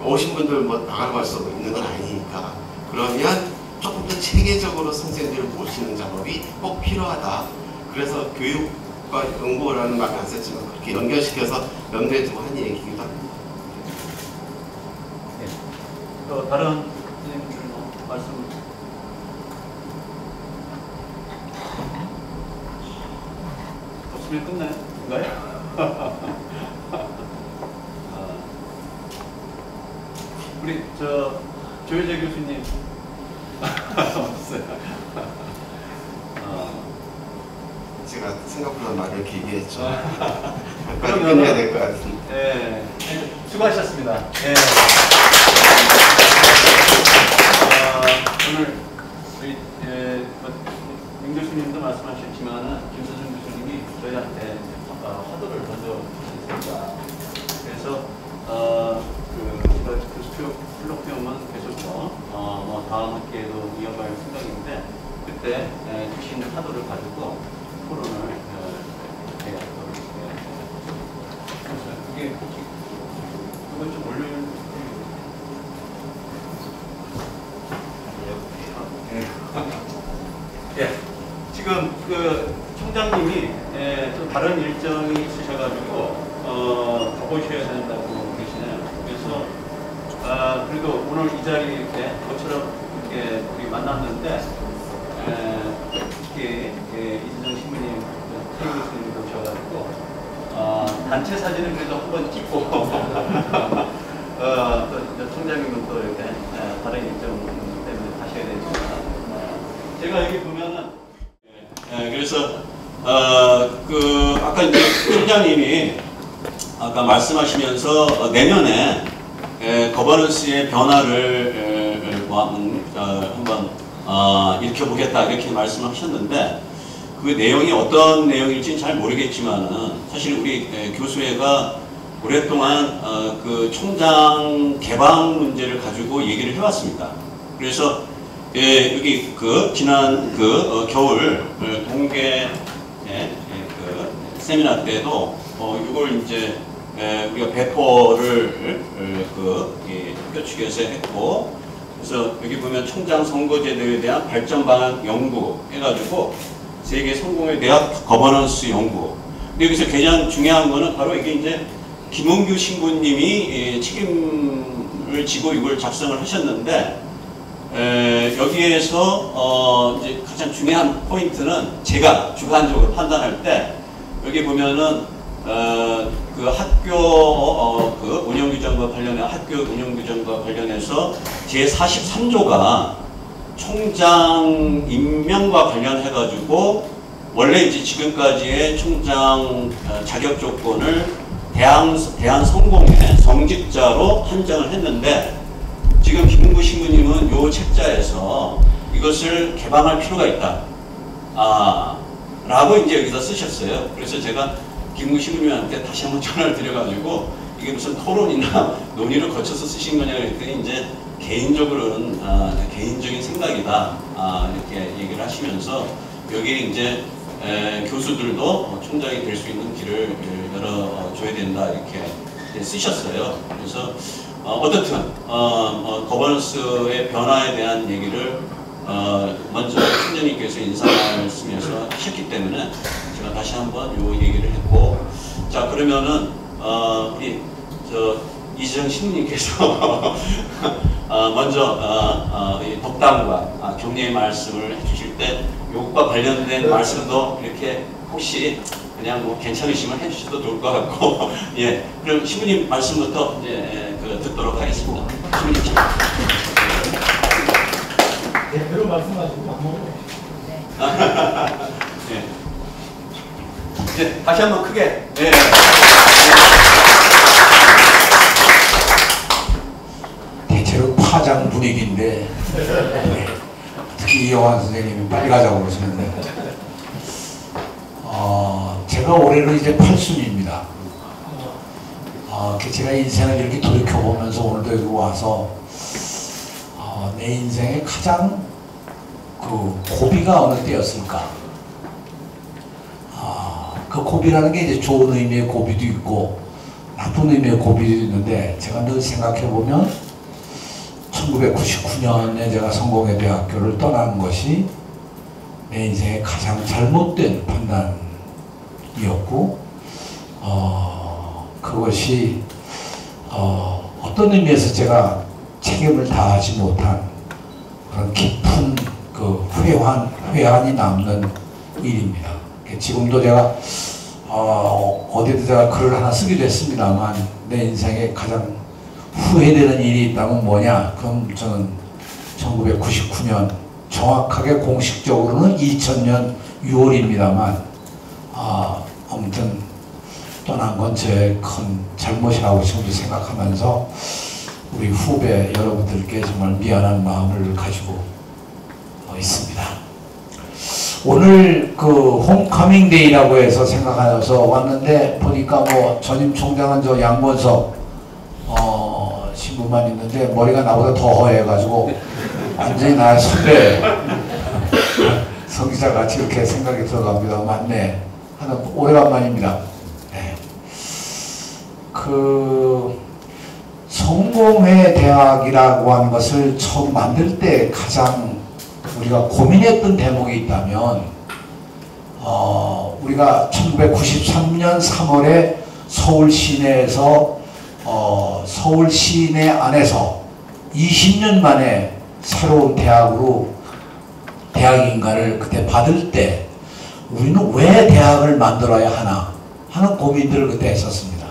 오신 분들 뭐 나가갈 수 있는 건 아니니까. 그러면 조금 더 체계적으로 선생님들을 모시는 작업이 꼭 필요하다. 그래서 교육과 연구라는 말은 안 썼지만 그렇게 연결시켜서 염두에 두고 한 얘기이기도 합니다. 네. 또 다른 선생님들 말씀. 없으면 끝나요? 우리 조혜재 교수님 없어요. 제가 생각보다 말을 길게 했죠. 그러면 끝내야 될 것 같습니다. 네, 수고하셨습니다. 네. 오늘 우리 임 교수님도 말씀하셨지만은 김서준 교수님이 저희한테 화두를 던져주셨습니다. 그래서 제가 교수 콜로퀴움은 계속 뭐 다음 학기에도 이어갈 생각인데 그때 주신 화두를 가지고 토론을 해야 이게 혹시 그것 좀 올려주세요. 예, 지금 그 총장님이 또 다른 일정이 있으셔가지고 가보셔야 된다고 계시네요. 그래서 그래도 오늘 이 자리에 이렇게 저처럼 이렇게 우리 만났는데 특히 이진정 신부님, 태희 교수님도 오셔가지고 단체 사진을 그래도 한번 찍고 또 총장님은 또 이렇게 다른 일정 때문에 가셔야 되지만 제가 여기 보면은 그래서 아까 이제 총장님이 아까 말씀하시면서 내년에 거버넌스의 변화를 한번 일으켜보겠다 이렇게 말씀하셨는데 그 내용이 어떤 내용일지는 잘 모르겠지만은 사실 우리 교수회가 오랫동안 그 총장 개방 문제를 가지고 얘기를 해왔습니다. 그래서 여기 그 지난 겨울 동계 그 세미나 때도 이걸 이제 우리가 배포를 학교 측에서 했고, 그래서 여기 보면 총장 선거제도에 대한 발전 방안 연구 해가지고 세계 성공에 대한 거버넌스 연구. 근데 여기서 가장 중요한 거는 바로 이게 이제 김은규 신부님이 책임을 지고 이걸 작성을 하셨는데, 여기에서 이제 가장 중요한 포인트는 제가 주관적으로 판단할 때 여기 보면은 그 학교 그 운영규정과 관련해 학교 운영규정과 관련해서 제43조가 총장 임명과 관련해 가지고 원래 이제 지금까지의 총장 자격 조건을 대한 성공의 성직자로 한정을 했는데, 지금 김은구 신부님은 요 책자에서 이것을 개방할 필요가 있다. 라고 이제 여기서 쓰셨어요. 그래서 제가 김은구 신부님한테 다시 한번 전화를 드려가지고 이게 무슨 토론이나 논의를 거쳐서 쓰신 거냐 그랬더니 이제 개인적으로는 개인적인 생각이다. 이렇게 얘기를 하시면서 여기에 이제 교수들도 총장이 될 수 있는 길을 열어줘야 된다. 이렇게 쓰셨어요. 그래서 어떻든 거버넌스의 변화에 대한 얘기를 먼저 총장님께서 인사 말씀에서 하셨기 때문에 제가 다시 한번 요 얘기를 했고, 자 그러면은 우리 이지정 신부님께서 먼저 이 독담과 격려의 말씀을 해주실 때 요것과 관련된 말씀도 이렇게 혹시 그냥 뭐 괜찮으시면 해주셔도 좋을 것 같고 예, 그럼 신부님 말씀부터 이제 듣도록 하겠습니다. 신부님. 대표로 말씀하시고 예. 이제 다시 한번 크게. 네. 대체로 파장 분위기인데 특히 이영환 선생님이 빨리 가자고 그러시는데 제가 올해로 이제 80입니다. 제가 인생을 이렇게 돌이켜보면서 오늘도 여기 와서 내 인생의 가장 그 고비가 어느 때였을까? 그 고비라는 게 이제 좋은 의미의 고비도 있고 나쁜 의미의 고비도 있는데, 제가 늘 생각해 보면 1999년에 제가 성공회대학교를 떠난 것이 내 인생의 가장 잘못된 판단이었고, 그것이 어떤 의미에서 제가 책임을 다하지 못한 그런 깊은 그 회한이 남는 일입니다. 지금도 제가 어디도 제가 글을 하나 쓰기도 했습니다만, 내 인생에 가장 후회되는 일이 있다면 뭐냐? 그럼 저는 1999년, 정확하게 공식적으로는 2000년 6월입니다만 아무튼 떠난 건 제 큰 잘못이라고 지금도 생각하면서 우리 후배 여러분들께 정말 미안한 마음을 가지고 있습니다. 오늘 그 홈커밍 데이라고 해서 생각하여서 왔는데, 보니까 뭐 전임 총장은 저 양본석 신부만 있는데 머리가 나보다 더 허해가지고 완전히 나의 선배 성기자 같이 이렇게 생각이 들어갑니다. 맞네. 하나 오래간만입니다. 네. 그 성공회 대학이라고 하는 것을 처음 만들 때 가장 우리가 고민했던 대목이 있다면, 우리가 1993년 3월에 서울 시내에서 서울 시내 안에서 20년 만에 새로운 대학으로 대학인가를 그때 받을 때 우리는 왜 대학을 만들어야 하나 하는 고민들을 그때 했었습니다.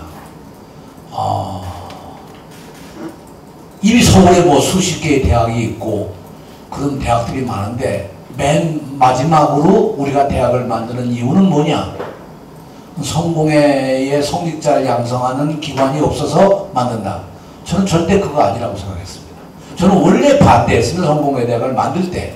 이미 서울에 뭐 수십 개의 대학이 있고 그런 대학들이 많은데, 맨 마지막으로 우리가 대학을 만드는 이유는 뭐냐? 성공회의 성직자를 양성하는 기관이 없어서 만든다. 저는 절대 그거 아니라고 생각했습니다. 저는 원래 반대했습니다. 성공회 대학을 만들 때.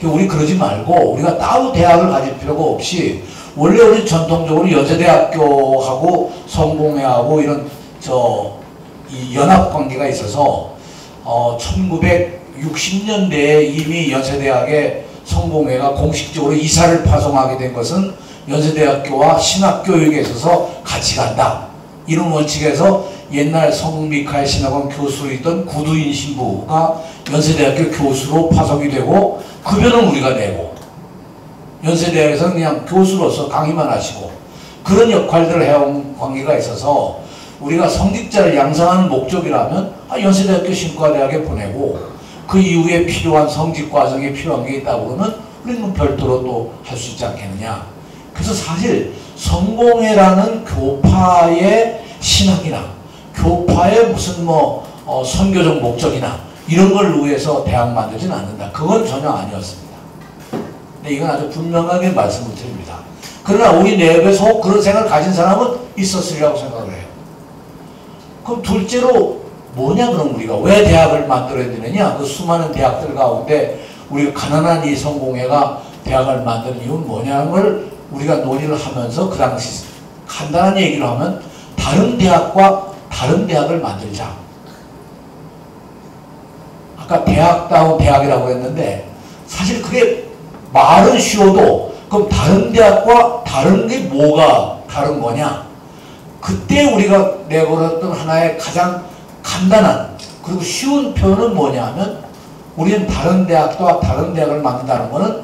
우리 그러지 말고 우리가 따로 대학을 가질 필요가 없이, 원래 우리 전통적으로 연세대학교하고 성공회하고 이런 이 연합관계가 있어서 1960년대에 이미 연세대학에 성공회가 공식적으로 이사를 파송하게 된 것은 연세대학교와 신학교육에 있어서 같이 간다. 이런 원칙에서 옛날 성미카엘 신학원 교수로 있던 구두인 신부가 연세대학교 교수로 파송이 되고 급여는 우리가 내고, 연세대학에서는 그냥 교수로서 강의만 하시고 그런 역할들을 해온 관계가 있어서, 우리가 성직자를 양성하는 목적이라면 연세대학교 신과대학에 보내고 그 이후에 필요한 성직 과정에 필요한 게 있다고 그러면 우리는 별도로 또 할 수 있지 않겠느냐. 그래서 사실 성공회라는 교파의 신학이나 교파의 무슨 선교적 목적이나 이런 걸 위해서 대학 만들지는 않는다. 그건 전혀 아니었습니다. 근데 이건 아주 분명하게 말씀을 드립니다. 그러나 우리 내부에서 그런 생각을 가진 사람은 있었으리라고 생각을 해요. 그럼 둘째로 뭐냐, 그럼 우리가 왜 대학을 만들어야 되느냐? 그 수많은 대학들 가운데 우리가 가난한 이 성공회가 대학을 만드는 이유는 뭐냐는 걸 우리가 논의를 하면서, 그 당시 간단한 얘기를 하면 다른 대학과 다른 대학을 만들자. 아까 대학다운 대학이라고 했는데 사실 그게 말은 쉬워도, 그럼 다른 대학과 다른 게 뭐가 다른 거냐? 그때 우리가 내걸었던 하나의 가장 간단한 그리고 쉬운 표현은 뭐냐 하면, 우리는 다른 대학과 다른 대학을 만든다는 것은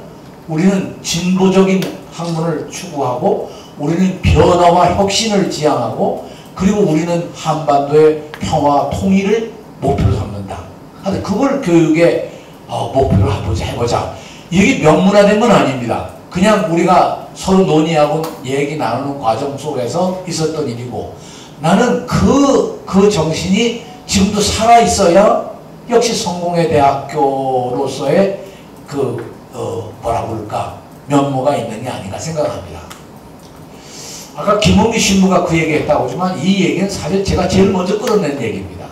우리는 진보적인 학문을 추구하고, 우리는 변화와 혁신을 지향하고, 그리고 우리는 한반도의 평화 통일을 목표로 삼는다. 하여튼 그걸 교육의 목표로 해보자. 이게 명문화된 건 아닙니다. 그냥 우리가 서로 논의하고 얘기 나누는 과정 속에서 있었던 일이고, 나는 그 정신이 지금도 살아있어야 역시 성공회 대학교로서의 뭐라고 그럴까, 면모가 있는 게 아닌가 생각합니다. 아까 김홍기 신부가 그 얘기 했다고 하지만 이 얘기는 사실 제가 제일 먼저 끌어낸 얘기입니다.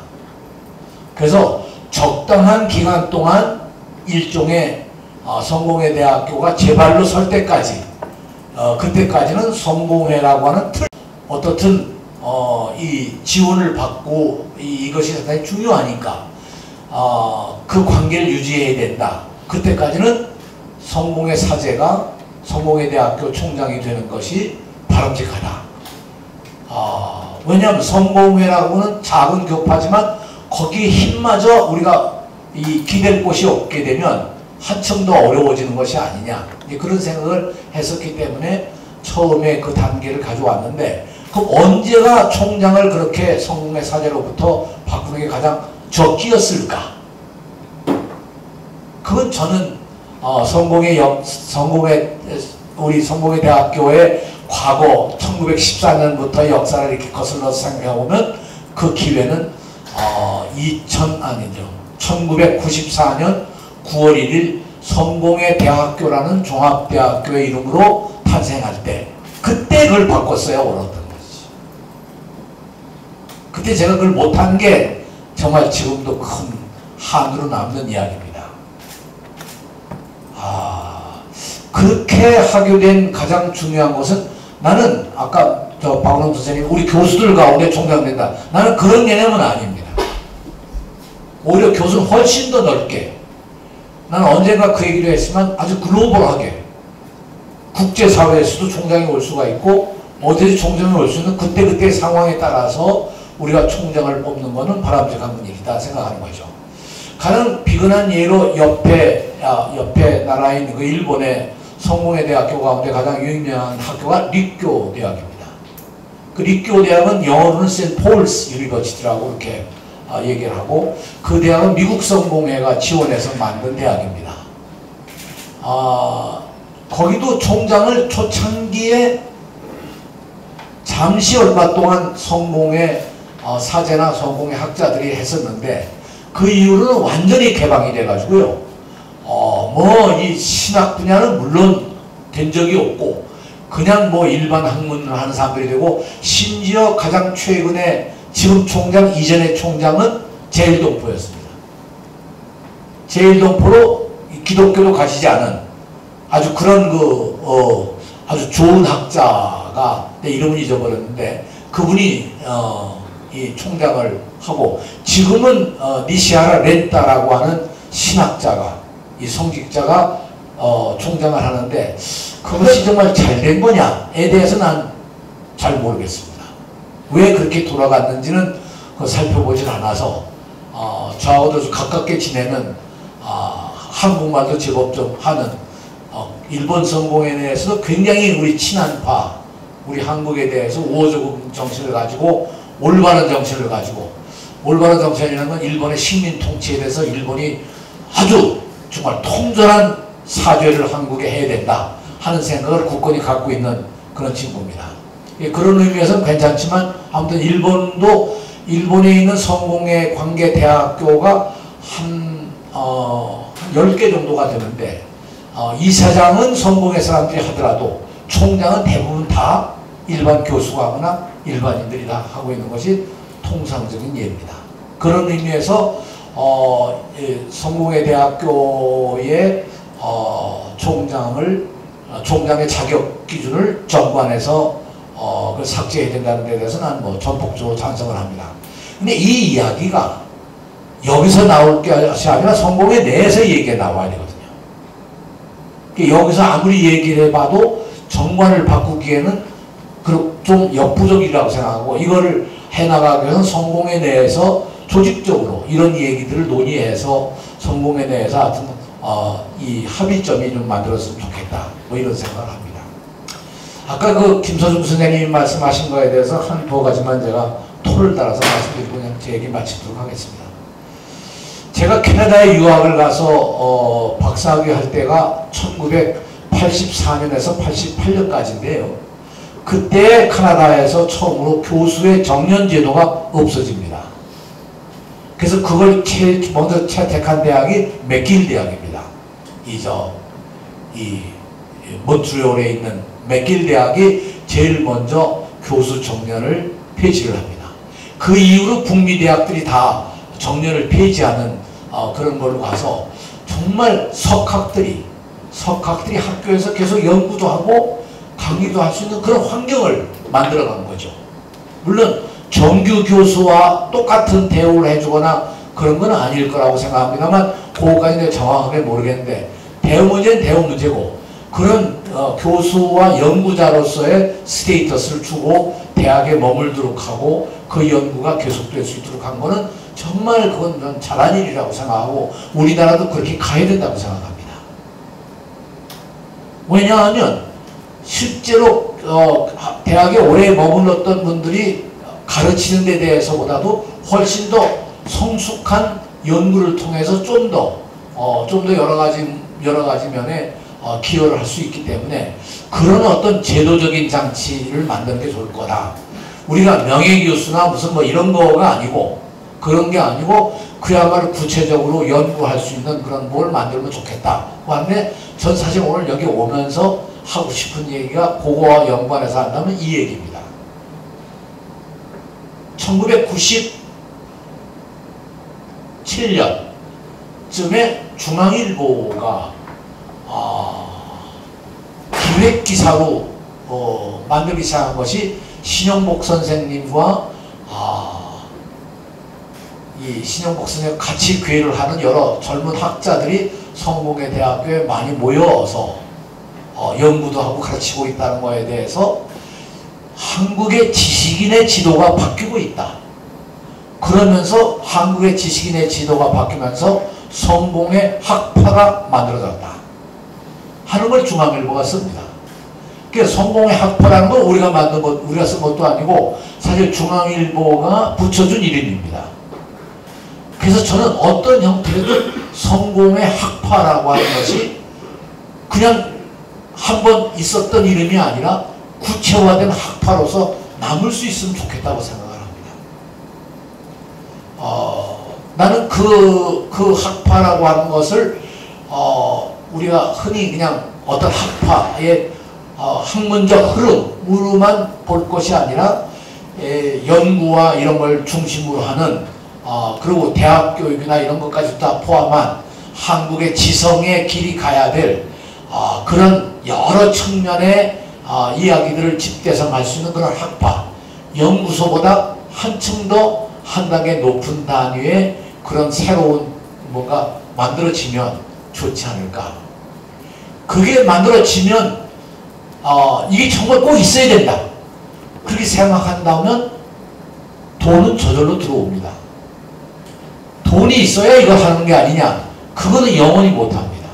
그래서 적당한 기간 동안 일종의 성공회 대학교가 제 발로 설 때까지, 그때까지는 성공회라고 하는 틀, 어떻든 이 지원을 받고 이것이 상당히 중요하니까 그 관계를 유지해야 된다. 그때까지는 성공회 사제가 성공회대학교 총장이 되는 것이 바람직하다. 왜냐하면 성공회라고는 작은 교파지만 거기에 힘마저 우리가 기댈 곳이 없게 되면 한층 더 어려워지는 것이 아니냐, 그런 생각을 했었기 때문에 처음에 그 단계를 가져왔는데, 그럼 언제가 총장을 그렇게 성공회 사제로부터 바꾸는 게 가장 적기였을까? 그건 저는 우리 성공회 대학교의 과거 1914년부터 역사를 이렇게 거슬러서 생각해보면 그 기회는 1994년 9월 1일 성공회 대학교라는 종합대학교의 이름으로 탄생할 때, 그때 그걸 바꿨어야 옳았던 거지. 그때 제가 그걸 못한 게 정말 지금도 큰 한으로 남는 이야기입니다. 그렇게 하게 된 가장 중요한 것은, 나는 아까 박원홍 선생님 우리 교수들 가운데 총장 된다, 나는 그런 개념은 아닙니다. 오히려 교수는 훨씬 더 넓게, 나는 언젠가 그 얘기를 했지만 아주 글로벌하게 국제사회에서도 총장이 올 수가 있고 어디서 총장이 올 수 있는 그때그때 상황에 따라서 우리가 총장을 뽑는 것은 바람직한 일이다 생각하는 거죠. 가장 비근한 예로 옆에 나라인 그 일본의 성공회 대학교 가운데 가장 유명한 학교가 립교 대학입니다. 그 립교 대학은 영어로는 세인트 폴스 유니버시티라고 이렇게 얘기를 하고, 그 대학은 미국 성공회가 지원해서 만든 대학입니다. 거기도 총장을 초창기에 잠시 얼마 동안 성공회 사제나 성공회 학자들이 했었는데, 그 이후로는 완전히 개방이 돼가지고요. 이 신학 분야는 물론 된 적이 없고, 그냥 일반 학문을 하는 사람들이 되고, 심지어 가장 최근에 지금 총장 이전의 총장은 제일동포였습니다. 제일동포로 기독교로 가시지 않은 아주 그런 아주 좋은 학자가, 내 이름은 잊어버렸는데, 그분이 이 총장을 하고, 지금은 니시하라 렌타라고 하는 신학자가, 이 성직자가 총장을 하는데, 그것이 정말 잘된 거냐에 대해서 난 잘 모르겠습니다. 왜 그렇게 돌아갔는지는 살펴보질 않아서, 저하고도 가깝게 지내는 한국말도 제법 좀 하는 일본 성공회에 대해서도 굉장히 우리 친한파, 우리 한국에 대해서 우호적 정신을 가지고 올바른 정신을 가지고, 올바른 정신이라는 건 일본의 식민 통치에 대해서 일본이 아주 정말 통절한 사죄를 한국에 해야 된다 하는 생각을 굳건히 갖고 있는 그런 친구입니다. 그런 의미에서는 괜찮지만, 아무튼 일본에 있는 성공회 관계 대학교가 한 10개 정도가 되는데, 이사장은 성공회 사람들이 하더라도 총장은 대부분 다 일반 교수가 하거나 일반인들이 다 하고 있는 것이 통상적인 예입니다. 그런 의미에서 성공회 대학교의 총장의 자격 기준을 정관해서 그걸 삭제해야 된다는 데 대해서 난 전폭적으로 찬성을 합니다. 근데 이 이야기가 여기서 나올 것이 아니라 성공회 내에서 얘기가 나와야 되거든요. 여기서 아무리 얘기를 해봐도 정관을 바꾸기에는 좀 역부족이라고 생각하고, 이거를 해나가기 위해서는 성공회 내에서 조직적으로 이런 얘기들을 논의해서 성공회 내에서 하여튼 이 합의점이 좀 만들어졌으면 좋겠다, 이런 생각을 합니다. 아까 그 김서중 선생님이 말씀하신 거에 대해서 한 두 가지만 제가 토를 따라서 말씀드리고 그냥 제 얘기 마치도록 하겠습니다. 제가 캐나다에 유학을 가서 박사학위 할 때가 1984년에서 88년까지인데요. 그때 캐나다에서 처음으로 교수의 정년제도가 없어집니다. 그래서 그걸 먼저 채택한 대학이 맥길 대학입니다. 이 몬트리올에 있는 맥길 대학이 제일 먼저 교수 정년을 폐지를 합니다. 그 이후로 북미 대학들이 다 정년을 폐지하는 그런 걸로 가서 정말 석학들이 학교에서 계속 연구도 하고 강의도 할 수 있는 그런 환경을 만들어간 거죠. 물론 정규 교수와 똑같은 대우를 해주거나 그런 건 아닐 거라고 생각합니다만 그거까지는 정확하게 모르겠는데 대우 문제는 대우 문제고 그런 교수와 연구자로서의 스테이터스를 주고 대학에 머물도록 하고 그 연구가 계속될 수 있도록 한 거는 정말 그건 전 잘한 일이라고 생각하고 우리나라도 그렇게 가야 된다고 생각합니다. 왜냐하면 실제로 대학에 오래 머물렀던 분들이 가르치는 데 대해서보다도 훨씬 더 성숙한 연구를 통해서 좀 더 여러 가지 면에 기여를 할 수 있기 때문에 그런 어떤 제도적인 장치를 만드는 게 좋을 거다. 우리가 명예교수나 무슨 뭐 이런 거가 아니고 그런 게 아니고 그야말로 구체적으로 연구할 수 있는 그런 뭘 만들면 좋겠다. 그런데 전 사실 오늘 여기 오면서 하고 싶은 얘기가 그거와 연관해서 한다면 이 얘기입니다. 1997년쯤에 중앙일보가 기획기사로 만들기 시작한 것이 신영복 선생님과 이 신영복 선생님 같이 괴를 하는 여러 젊은 학자들이 성공회대학교에 많이 모여서 연구도 하고 가르치고 있다는 것에 대해서 한국의 지식인의 지도가 바뀌고 있다. 그러면서 한국의 지식인의 지도가 바뀌면서 성공의 학파가 만들어졌다 하는 걸 중앙일보가 씁니다. 그러니까 성공의 학파라는 건 우리가 만든 것, 우리가 쓴 것도 아니고 사실 중앙일보가 붙여준 이름입니다. 그래서 저는 어떤 형태로든 성공의 학파라고 하는 것이 그냥 한번 있었던 이름이 아니라 구체화된 학파로서 남을 수 있으면 좋겠다고 생각을 합니다. 나는 그 학파라고 하는 것을 우리가 흔히 그냥 어떤 학파의 학문적 흐름으로만 볼 것이 아니라 연구와 이런 걸 중심으로 하는 그리고 대학 교육이나 이런 것까지 다 포함한 한국의 지성의 길이 가야 될 그런 여러 측면의 이야기들을 집대성할 수 있는 그런 학파, 연구소보다 한층 더 한 단계 높은 단위의 그런 새로운 뭔가 만들어지면 좋지 않을까. 그게 만들어지면 이게 정말 꼭 있어야 된다. 그렇게 생각한다면 돈은 저절로 들어옵니다. 돈이 있어야 이걸 하는 게 아니냐. 그거는 영원히 못합니다.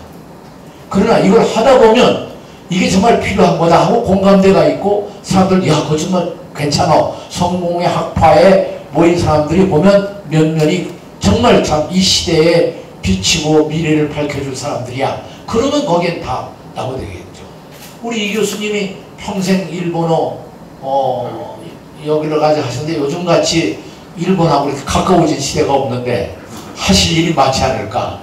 그러나 이걸 하다 보면 이게 정말 필요한 거다 하고 공감대가 있고 사람들 야 그거 정말 괜찮아. 성공의 학파에 모인 사람들이 보면 몇몇이 정말 참 이 시대에 비치고 미래를 밝혀줄 사람들이야. 그러면 거기엔 다 나고 되겠죠. 우리 이 교수님이 평생 일본어 여기를 가지 하셨는데 요즘같이 일본하고 이렇게 가까워진 시대가 없는데 하실 일이 많지 않을까.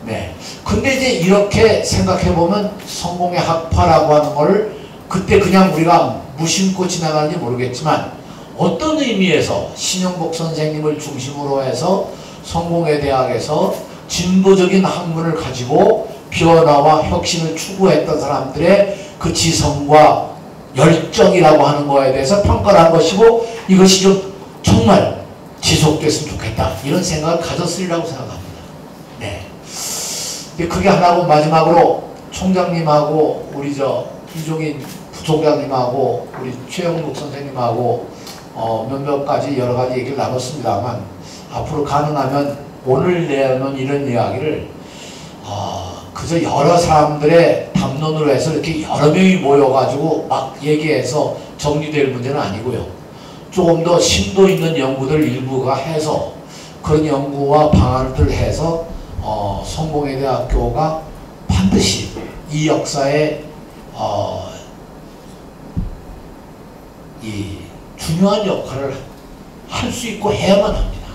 네. 근데 이제 이렇게 생각해보면 성공의 학파라고 하는 걸 그때 그냥 우리가 무심코 지나가는지 모르겠지만 어떤 의미에서 신영복 선생님을 중심으로 해서 성공회 대학에서 진보적인 학문을 가지고 변화와 혁신을 추구했던 사람들의 그 지성과 열정이라고 하는 거에 대해서 평가를 한 것이고 이것이 좀 정말 지속됐으면 좋겠다 이런 생각을 가졌으리라고 생각합니다. 네. 그게 하나고 마지막으로 총장님하고 우리 이종인 부총장님하고 우리 최영국 선생님하고 몇몇 가지 여러 가지 얘기를 나눴습니다만 앞으로 가능하면 오늘 내놓은 이런 이야기를 그저 여러 사람들의 담론으로 해서 이렇게 여러 명이 모여가지고 막 얘기해서 정리될 문제는 아니고요. 조금 더 심도 있는 연구들 일부가 해서 그런 연구와 방안을 해서 성공회 대학교가 반드시 이 역사에 이 중요한 역할을 할 수 있고 해야만 합니다.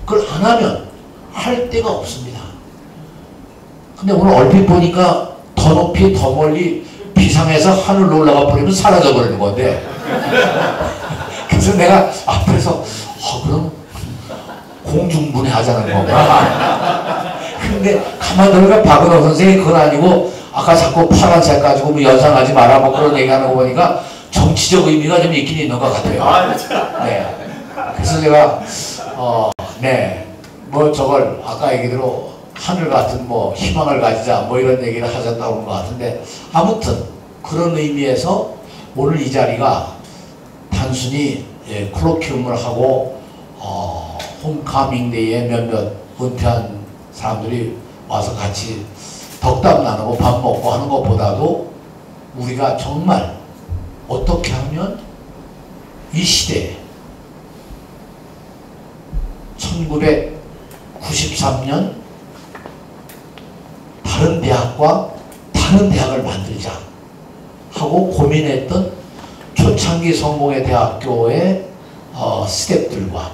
그걸 안 하면 할 데가 없습니다. 근데 오늘 얼핏 보니까 더 높이 더 멀리 비상해서 하늘로 올라가 버리면 사라져 버리는 건데 그래서 내가 앞에서 그럼 공중분해 하자는 건가. 근데 가만 보니까 박은호 선생이 그건 아니고 아까 자꾸 파란색 가지고 뭐 연상하지 마라 뭐 그런 얘기하는 거 보니까 정치적 의미가 좀 있긴 있는 것 같아요. 네. 그래서 제가 뭐 저걸 아까 얘기대로 하늘 같은 뭐 희망을 가지자 뭐 이런 얘기를 하셨다고 하는 것 같은데, 아무튼 그런 의미에서 오늘 이 자리가 단순히 콜로키움을 하고 홈카밍 데이에 몇몇 은퇴한 사람들이 와서 같이 덕담 나누고 밥 먹고 하는 것보다도 우리가 정말 어떻게 하면 이 시대에 1993년 다른 대학과 다른 대학을 만들자 하고 고민했던 초창기 성공회 대학교의 스태프들과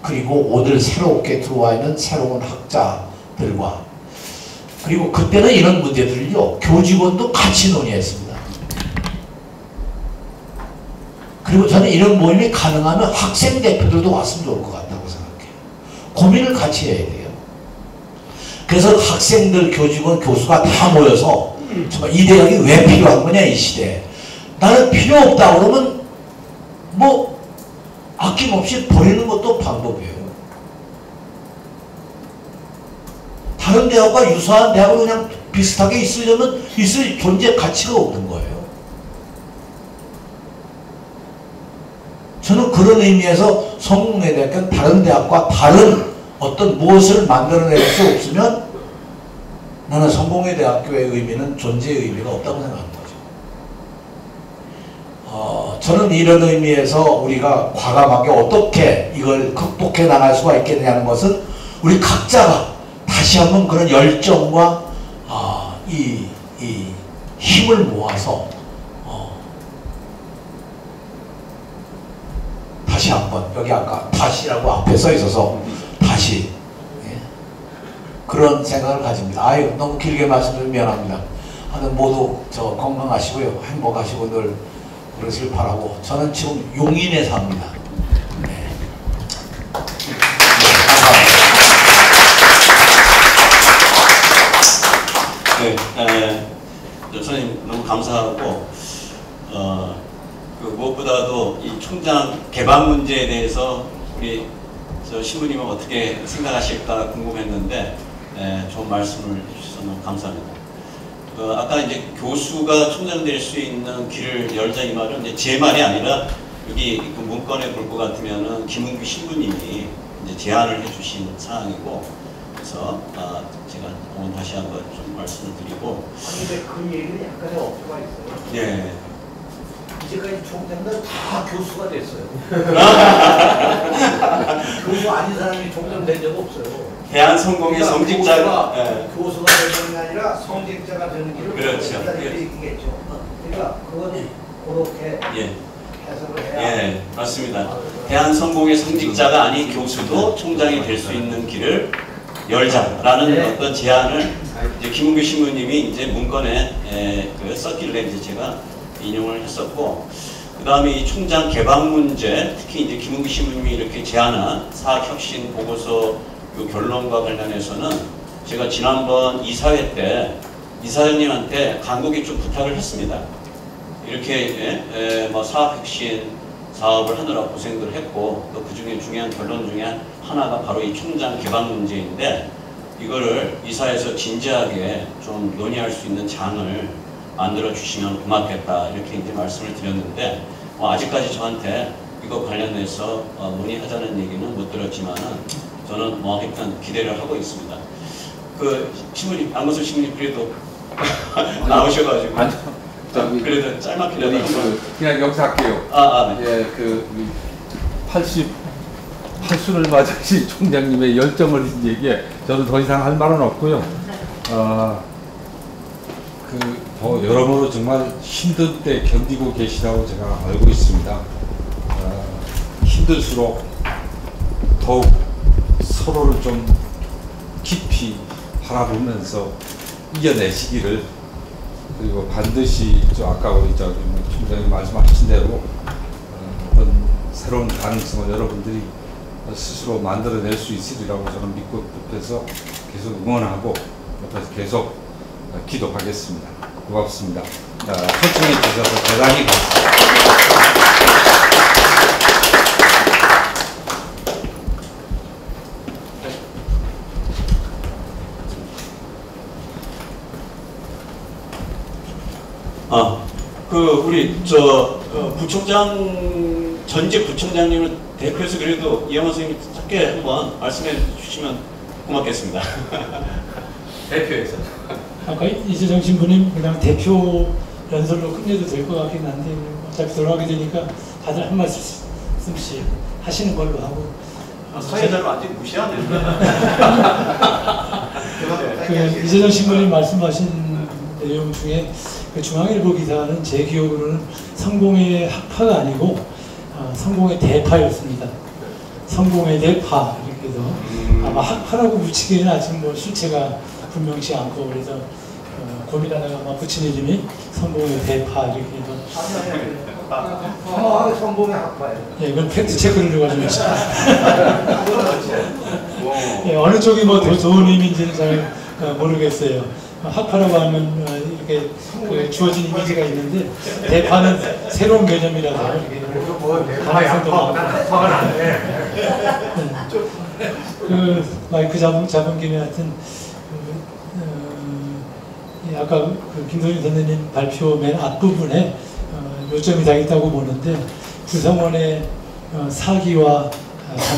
그리고 오늘 새롭게 들어와 있는 새로운 학자들과, 그리고 그때는 이런 문제들을요 교직원도 같이 논의했습니다. 그리고 저는 이런 모임이 가능하면 학생 대표들도 왔으면 좋을 것 같다고 생각해요. 고민을 같이 해야 돼요. 그래서 학생들, 교직원, 교수가 다 모여서 정말 이 대학이 왜 필요한 거냐 이 시대에. 나는 필요 없다 그러면 뭐 아낌없이 버리는 것도 방법이에요. 다른 대학과 유사한 대학을 그냥 비슷하게 있으려면 있을 존재 가치가 없는 거예요. 저는 그런 의미에서 성공회대학교는 다른 대학과 다른 어떤 무엇을 만들어낼 수 없으면 나는 성공회대학교의 의미는 존재의 의미가 없다고 생각합니다. 저는 이런 의미에서 우리가 과감하게 어떻게 이걸 극복해 나갈 수가 있겠냐는 것은 우리 각자가 다시 한번 그런 열정과 이 힘을 모아서 다시 한번, 여기 아까 다시라고 앞에 써 있어서 다시 그런 생각을 가집니다. 아유, 너무 길게 말씀드리면 미안합니다. 하여튼 모두 건강하시고요, 행복하시고 늘 그러시길 바라고, 저는 지금 용인에 삽니다. 네. 네, 선생님 너무 감사하고, 그 무엇보다도 이 총장 개방 문제에 대해서 우리 신부님은 어떻게 생각하실까 궁금했는데, 좋은 말씀을 해주셔서 너무 감사합니다. 아까 이제 교수가 총장 될 수 있는 길을 열자 이 말은 이제 제 말이 아니라 여기 그 문건에 볼 것 같으면은 김은규 신부님이 이제 제안을 해주신 사항이고, 그래서 제가 오늘 다시 한번 좀 말씀을 드리고. 근데 그 얘기는 약간의 어폐가 있어요. 네. 이제까지 총장들 다 교수가 됐어요. 교수 아닌 사람이 총장 된 적 없어요. 대한성공의 그러니까 성직자가 교수가 되는 게 아니라 성직자가 되는 길을 그렇죠. 얘기겠죠. 그러니까 그건 그렇게 해석을 해야. 예, 맞습니다. 대한성공의 성직자가 아닌 교수도 총장이 될 수 있는 길을 열자라는 어떤 제안을 이제 김은규 신부님이 이제 문건에 그 썼길래 이제 제가 인용을 했었고, 그 다음에 이 총장 개방 문제, 특히 이제 김은규 신부님이 이렇게 제안한 사학혁신 보고서 요 결론과 관련해서는 제가 지난번 이사회 때 이사장님한테 간곡히 좀 부탁을 했습니다. 이렇게 뭐 사학혁신 사업을 하느라 고생들 했고, 또 그 중에 중요한 결론 중에 하나가 바로 이 총장 개방 문제인데, 이거를 이사에서 진지하게 좀 논의할 수 있는 장을 만들어 주시면 고맙겠다, 이렇게 이제 말씀을 드렸는데, 아직까지 저한테 이거 관련해서 논의하자는 얘기는 못 들었지만은 저는 뭐 하여튼 기대를 하고 있습니다. 그 신부님, 안건수 신부님 그래도 나오셔가지고 그래도 짤막이라도 그냥 여기서 할게요. 네. 예, 그 88수를 맞으신 총장님의 열정을 얘기해. 저는 더 이상 할 말은 없고요. 여러모로 정말 힘든 때 견디고 계시다고 제가 알고 있습니다. 힘들수록 더욱 서로를 좀 깊이 바라보면서 이겨내시기를, 그리고 반드시 아까 우리 총장님 말씀하신 대로 어떤 새로운 가능성을 여러분들이 스스로 만들어낼 수 있으리라고 저는 믿고 옆에서 계속 응원하고 옆에서 계속 기도하겠습니다. 고맙습니다. 초청해 주셔서 대단히 감사합니다. 우리 부총장 전직 부총장님을 대표해서 그래도 이영호 선생님 짧게 한번 말씀해 주시면 고맙겠습니다. 대표해서. 아까 이재정 신부님 그냥 대표 연설로 끝내도 될 것 같긴 한데 어차피 돌아가게 되니까 다들 한 말씀씩 하시는 걸로 하고. 사회자를 완전히 무시하네. 이재정 신부님 말씀하신 내용 중에 그 중앙일보 기사는 제 기억으로는 성공의 학파가 아니고 성공의 대파였습니다. 성공의 대파 이렇게 해서 아마 학파라고 붙이기에는 아직 뭐 실체가 분명치 않고 그래서 고민하다가 아마 붙인 이름이 성공의 대파 이렇게 해서 성공의 학파예요. 예, 이건 팩트 체크를 해가지고 예, 어느 쪽이 뭐 더 좋은 의미인지는 잘 모르겠어요. 학파라고 하면 이렇게 주어진 이미지가 있는데 대파는 새로운 개념이라서 이렇게 가능성도 많고 그 마이크 잡은 김에 하여튼 아까 그 김도진 선생님 발표 맨 앞부분에 요점이 다 있다고 보는데 구성원의 사기와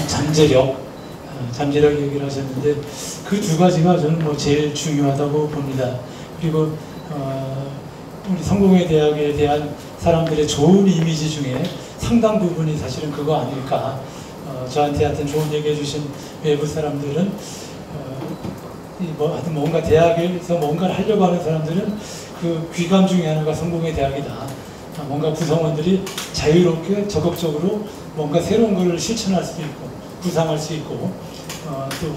잠재력 얘기를 하셨는데 그 두 가지가 저는 뭐 제일 중요하다고 봅니다. 그리고 우리 성공회 대학에 대한 사람들의 좋은 이미지 중에 상당 부분이 사실은 그거 아닐까. 저한테 하여튼 좋은 얘기 해주신 외부 사람들은 하여튼 뭔가 대학에서 뭔가를 하려고 하는 사람들은 그 귀감 중에 하나가 성공회 대학이다. 뭔가 구성원들이 자유롭게 적극적으로 뭔가 새로운 걸 실천할 수 있고 구상할 수 있고 또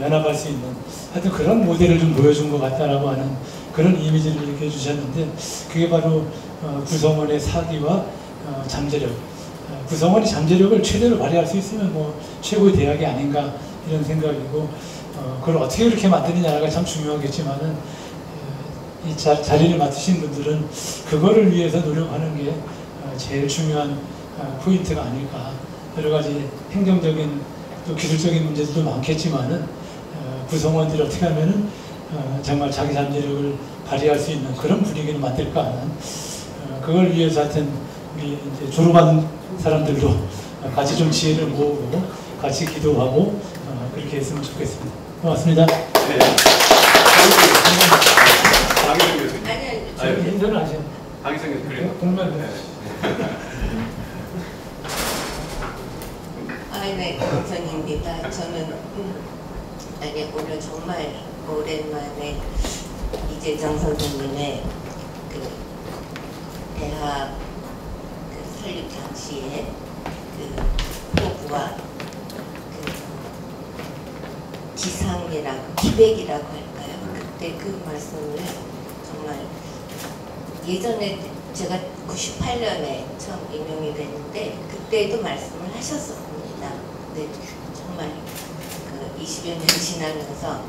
연합할 수 있는 하여튼 그런 모델을 좀 보여준 것 같다라고 하는 그런 이미지를 이렇게 해주셨는데 그게 바로 구성원의 사기와 잠재력. 구성원이 잠재력을 최대로 발휘할 수 있으면 뭐 최고의 대학이 아닌가 이런 생각이고 그걸 어떻게 그렇게 만드느냐가 참 중요하겠지만은 이 자리를 맡으신 분들은 그거를 위해서 노력하는 게 제일 중요한 포인트가 아닐까. 여러 가지 행정적인 또 기술적인 문제들도 많겠지만은 구성원들이 어떻게 하면은 정말 자기 잠재력을 발휘할 수 있는 그런 분위기를 만들까 하는 그걸 위해서 하여튼 우리 이제 졸업한 사람들도 같이 좀 지혜를 모으고 같이 기도하고 그렇게 했으면 좋겠습니다. 고맙습니다. 네. 아니, 인사는 하세요. 강희성 교수님. 공면. 네, 감사합니다. 저는 오늘 정말 오랜만에 이재정 선생님의 그 대학 그 설립 당시에 그 포부와 그 기상이라고 기백이라고 할까요? 그때 그 말씀을 정말 예전에 제가 98년에 처음 임명이 됐는데 그때도 말씀을 하셨었습니다. 근데 정말 그 20여 년 지나면서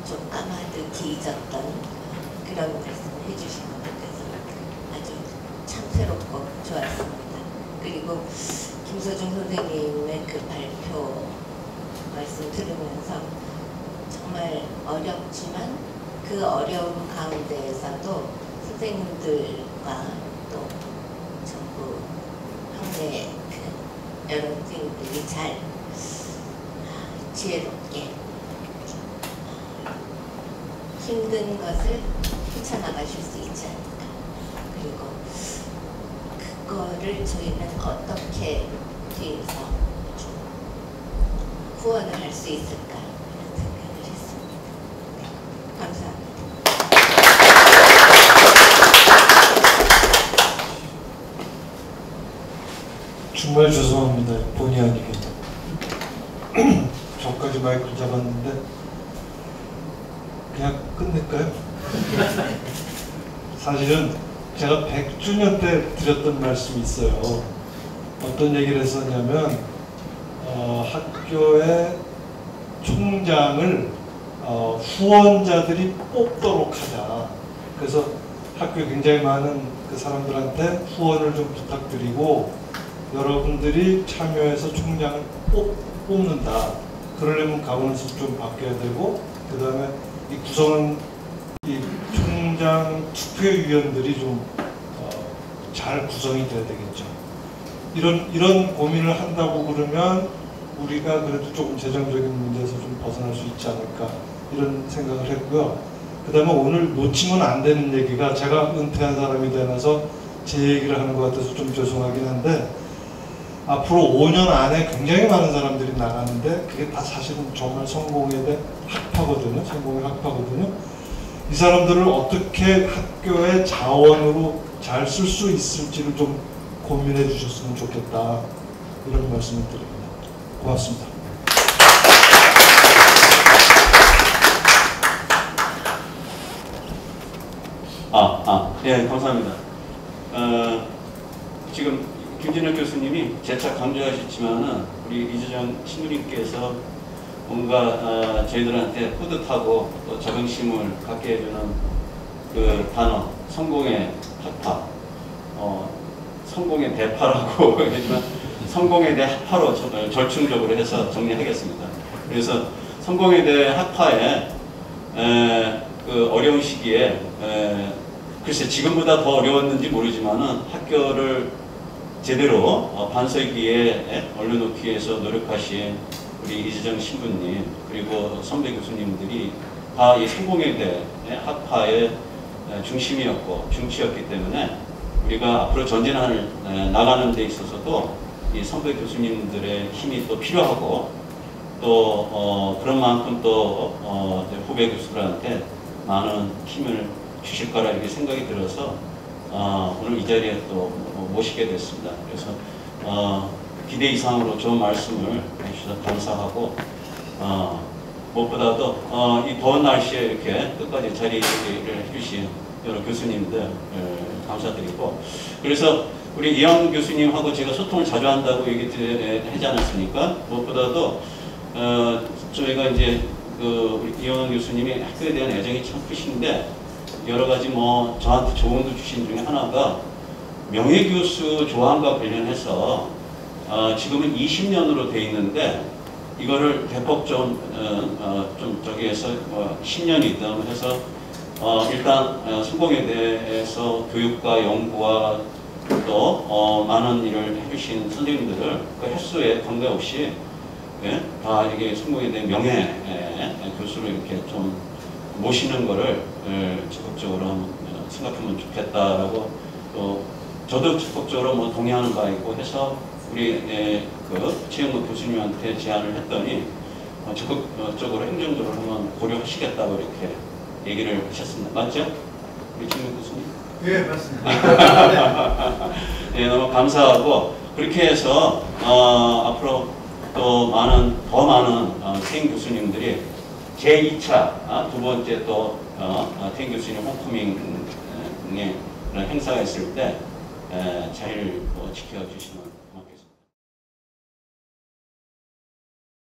좀 까마득히 잊었던 그런 말씀을 해주신 것 같아서 아주 참 새롭고 좋았습니다. 그리고 김서중 선생님의 그 발표 말씀 들으면서 정말 어렵지만 그 어려움 가운데에서도 선생님들과 또 전부 형제 여러 선생님들이 잘 지혜롭게 힘든 것을 헤쳐나가실 수 있지 않을까. 그리고 그거를 저희는 어떻게 뒤에서 좀 후원을 할 수 있을까 이런 생각을 했습니다. 네, 감사합니다. 정말 죄송합니다. 본의 아니게 저까지 마이크를 잡았는데 그냥 끝낼까요? 사실은 제가 100주년 때 드렸던 말씀이 있어요. 어떤 얘기를 했었냐면 학교의 총장을 후원자들이 뽑도록 하자. 그래서 학교에 굉장히 많은 그 사람들한테 후원을 좀 부탁드리고 여러분들이 참여해서 총장을 뽑는다. 그러려면 가원수 좀 바뀌어야 되고 그 다음에 이 구성원 이 총장 투표위원들이 좀 잘 구성이 돼야 되겠죠. 이런 고민을 한다고 그러면 우리가 그래도 조금 재정적인 문제에서 좀 벗어날 수 있지 않을까 이런 생각을 했고요. 그 다음에 오늘 놓치면 안 되는 얘기가, 제가 은퇴한 사람이 되면서 제 얘기를 하는 것 같아서 좀 죄송하긴 한데, 앞으로 5년 안에 굉장히 많은 사람들이 나가는데 그게 다 사실은 정말 성공에 대한 학파거든요. 성공의 학파거든요. 이 사람들을 어떻게 학교의 자원으로 잘 쓸 수 있을지를 좀 고민해 주셨으면 좋겠다, 이런 말씀을 드립니다. 고맙습니다. 예, 감사합니다. 지금 김진혁 교수님이 재차 강조하셨지만은 우리 이재정 신부님께서 뭔가 저희들한테 뿌듯하고 또 자긍심을 갖게 해주는 그 단어, 성공의 학파, 성공의 대파라고 하지만 성공에 대해 학파로 절충적으로 해서 정리하겠습니다. 그래서 성공에 대해 학파에 그 어려운 시기에 글쎄 지금보다 더 어려웠는지 모르지만은 학교를 제대로 반석기에 올려놓기 위해서 노력하신 우리 이재정 신부님 그리고 선배 교수님들이 다 이 성공에 대해 학파의 중심이었고 중치였기 때문에 우리가 앞으로 전진을 나가는 데 있어서도 이 선배 교수님들의 힘이 또 필요하고 또 그런 만큼 또 후배 교수들한테 많은 힘을 주실 거라 이렇게 생각이 들어서 오늘 이 자리에 또 모시게 됐습니다. 그래서 기대 이상으로 좋은 말씀을 해주셔서 감사하고 무엇보다도 이 더운 날씨에 이렇게 끝까지 자리를 해주신 여러 교수님들 감사드리고, 그래서 우리 이영 교수님하고 제가 소통을 자주 한다고 얘기하지 않았습니까? 무엇보다도 저희가 이제 우리 이영 교수님이 학교에 대한 애정이 참 크신데 여러 가지 뭐 저한테 조언도 주신 중에 하나가 명예교수 조항과 관련해서 지금은 20년으로 돼 있는데 이거를 대폭 좀 저기에서 10년이든 해서 일단 성공에 대해서 교육과 연구와 또 많은 일을 해주신 선생님들을 그 횟수에 관계없이 다 이게 성공에 대한 명예 교수를 이렇게 좀 모시는 거를 적극적으로 생각하면 좋겠다라고 또 저도 적극적으로 뭐 동의하는 바이고 해서 우리 그 최영무 교수님한테 제안을 했더니 적극적으로 행정적으로 한번 고려하시겠다고 이렇게 얘기를 하셨습니다. 맞죠? 우리 최영무 교수님? 예, 맞습니다. 네, 너무 감사하고 그렇게 해서 앞으로 또 더 많은 태인 교수님들이 제2차 두 번째 또 태인 교수님 홈커밍의 그런 행사가 있을 때 잘 지켜주시면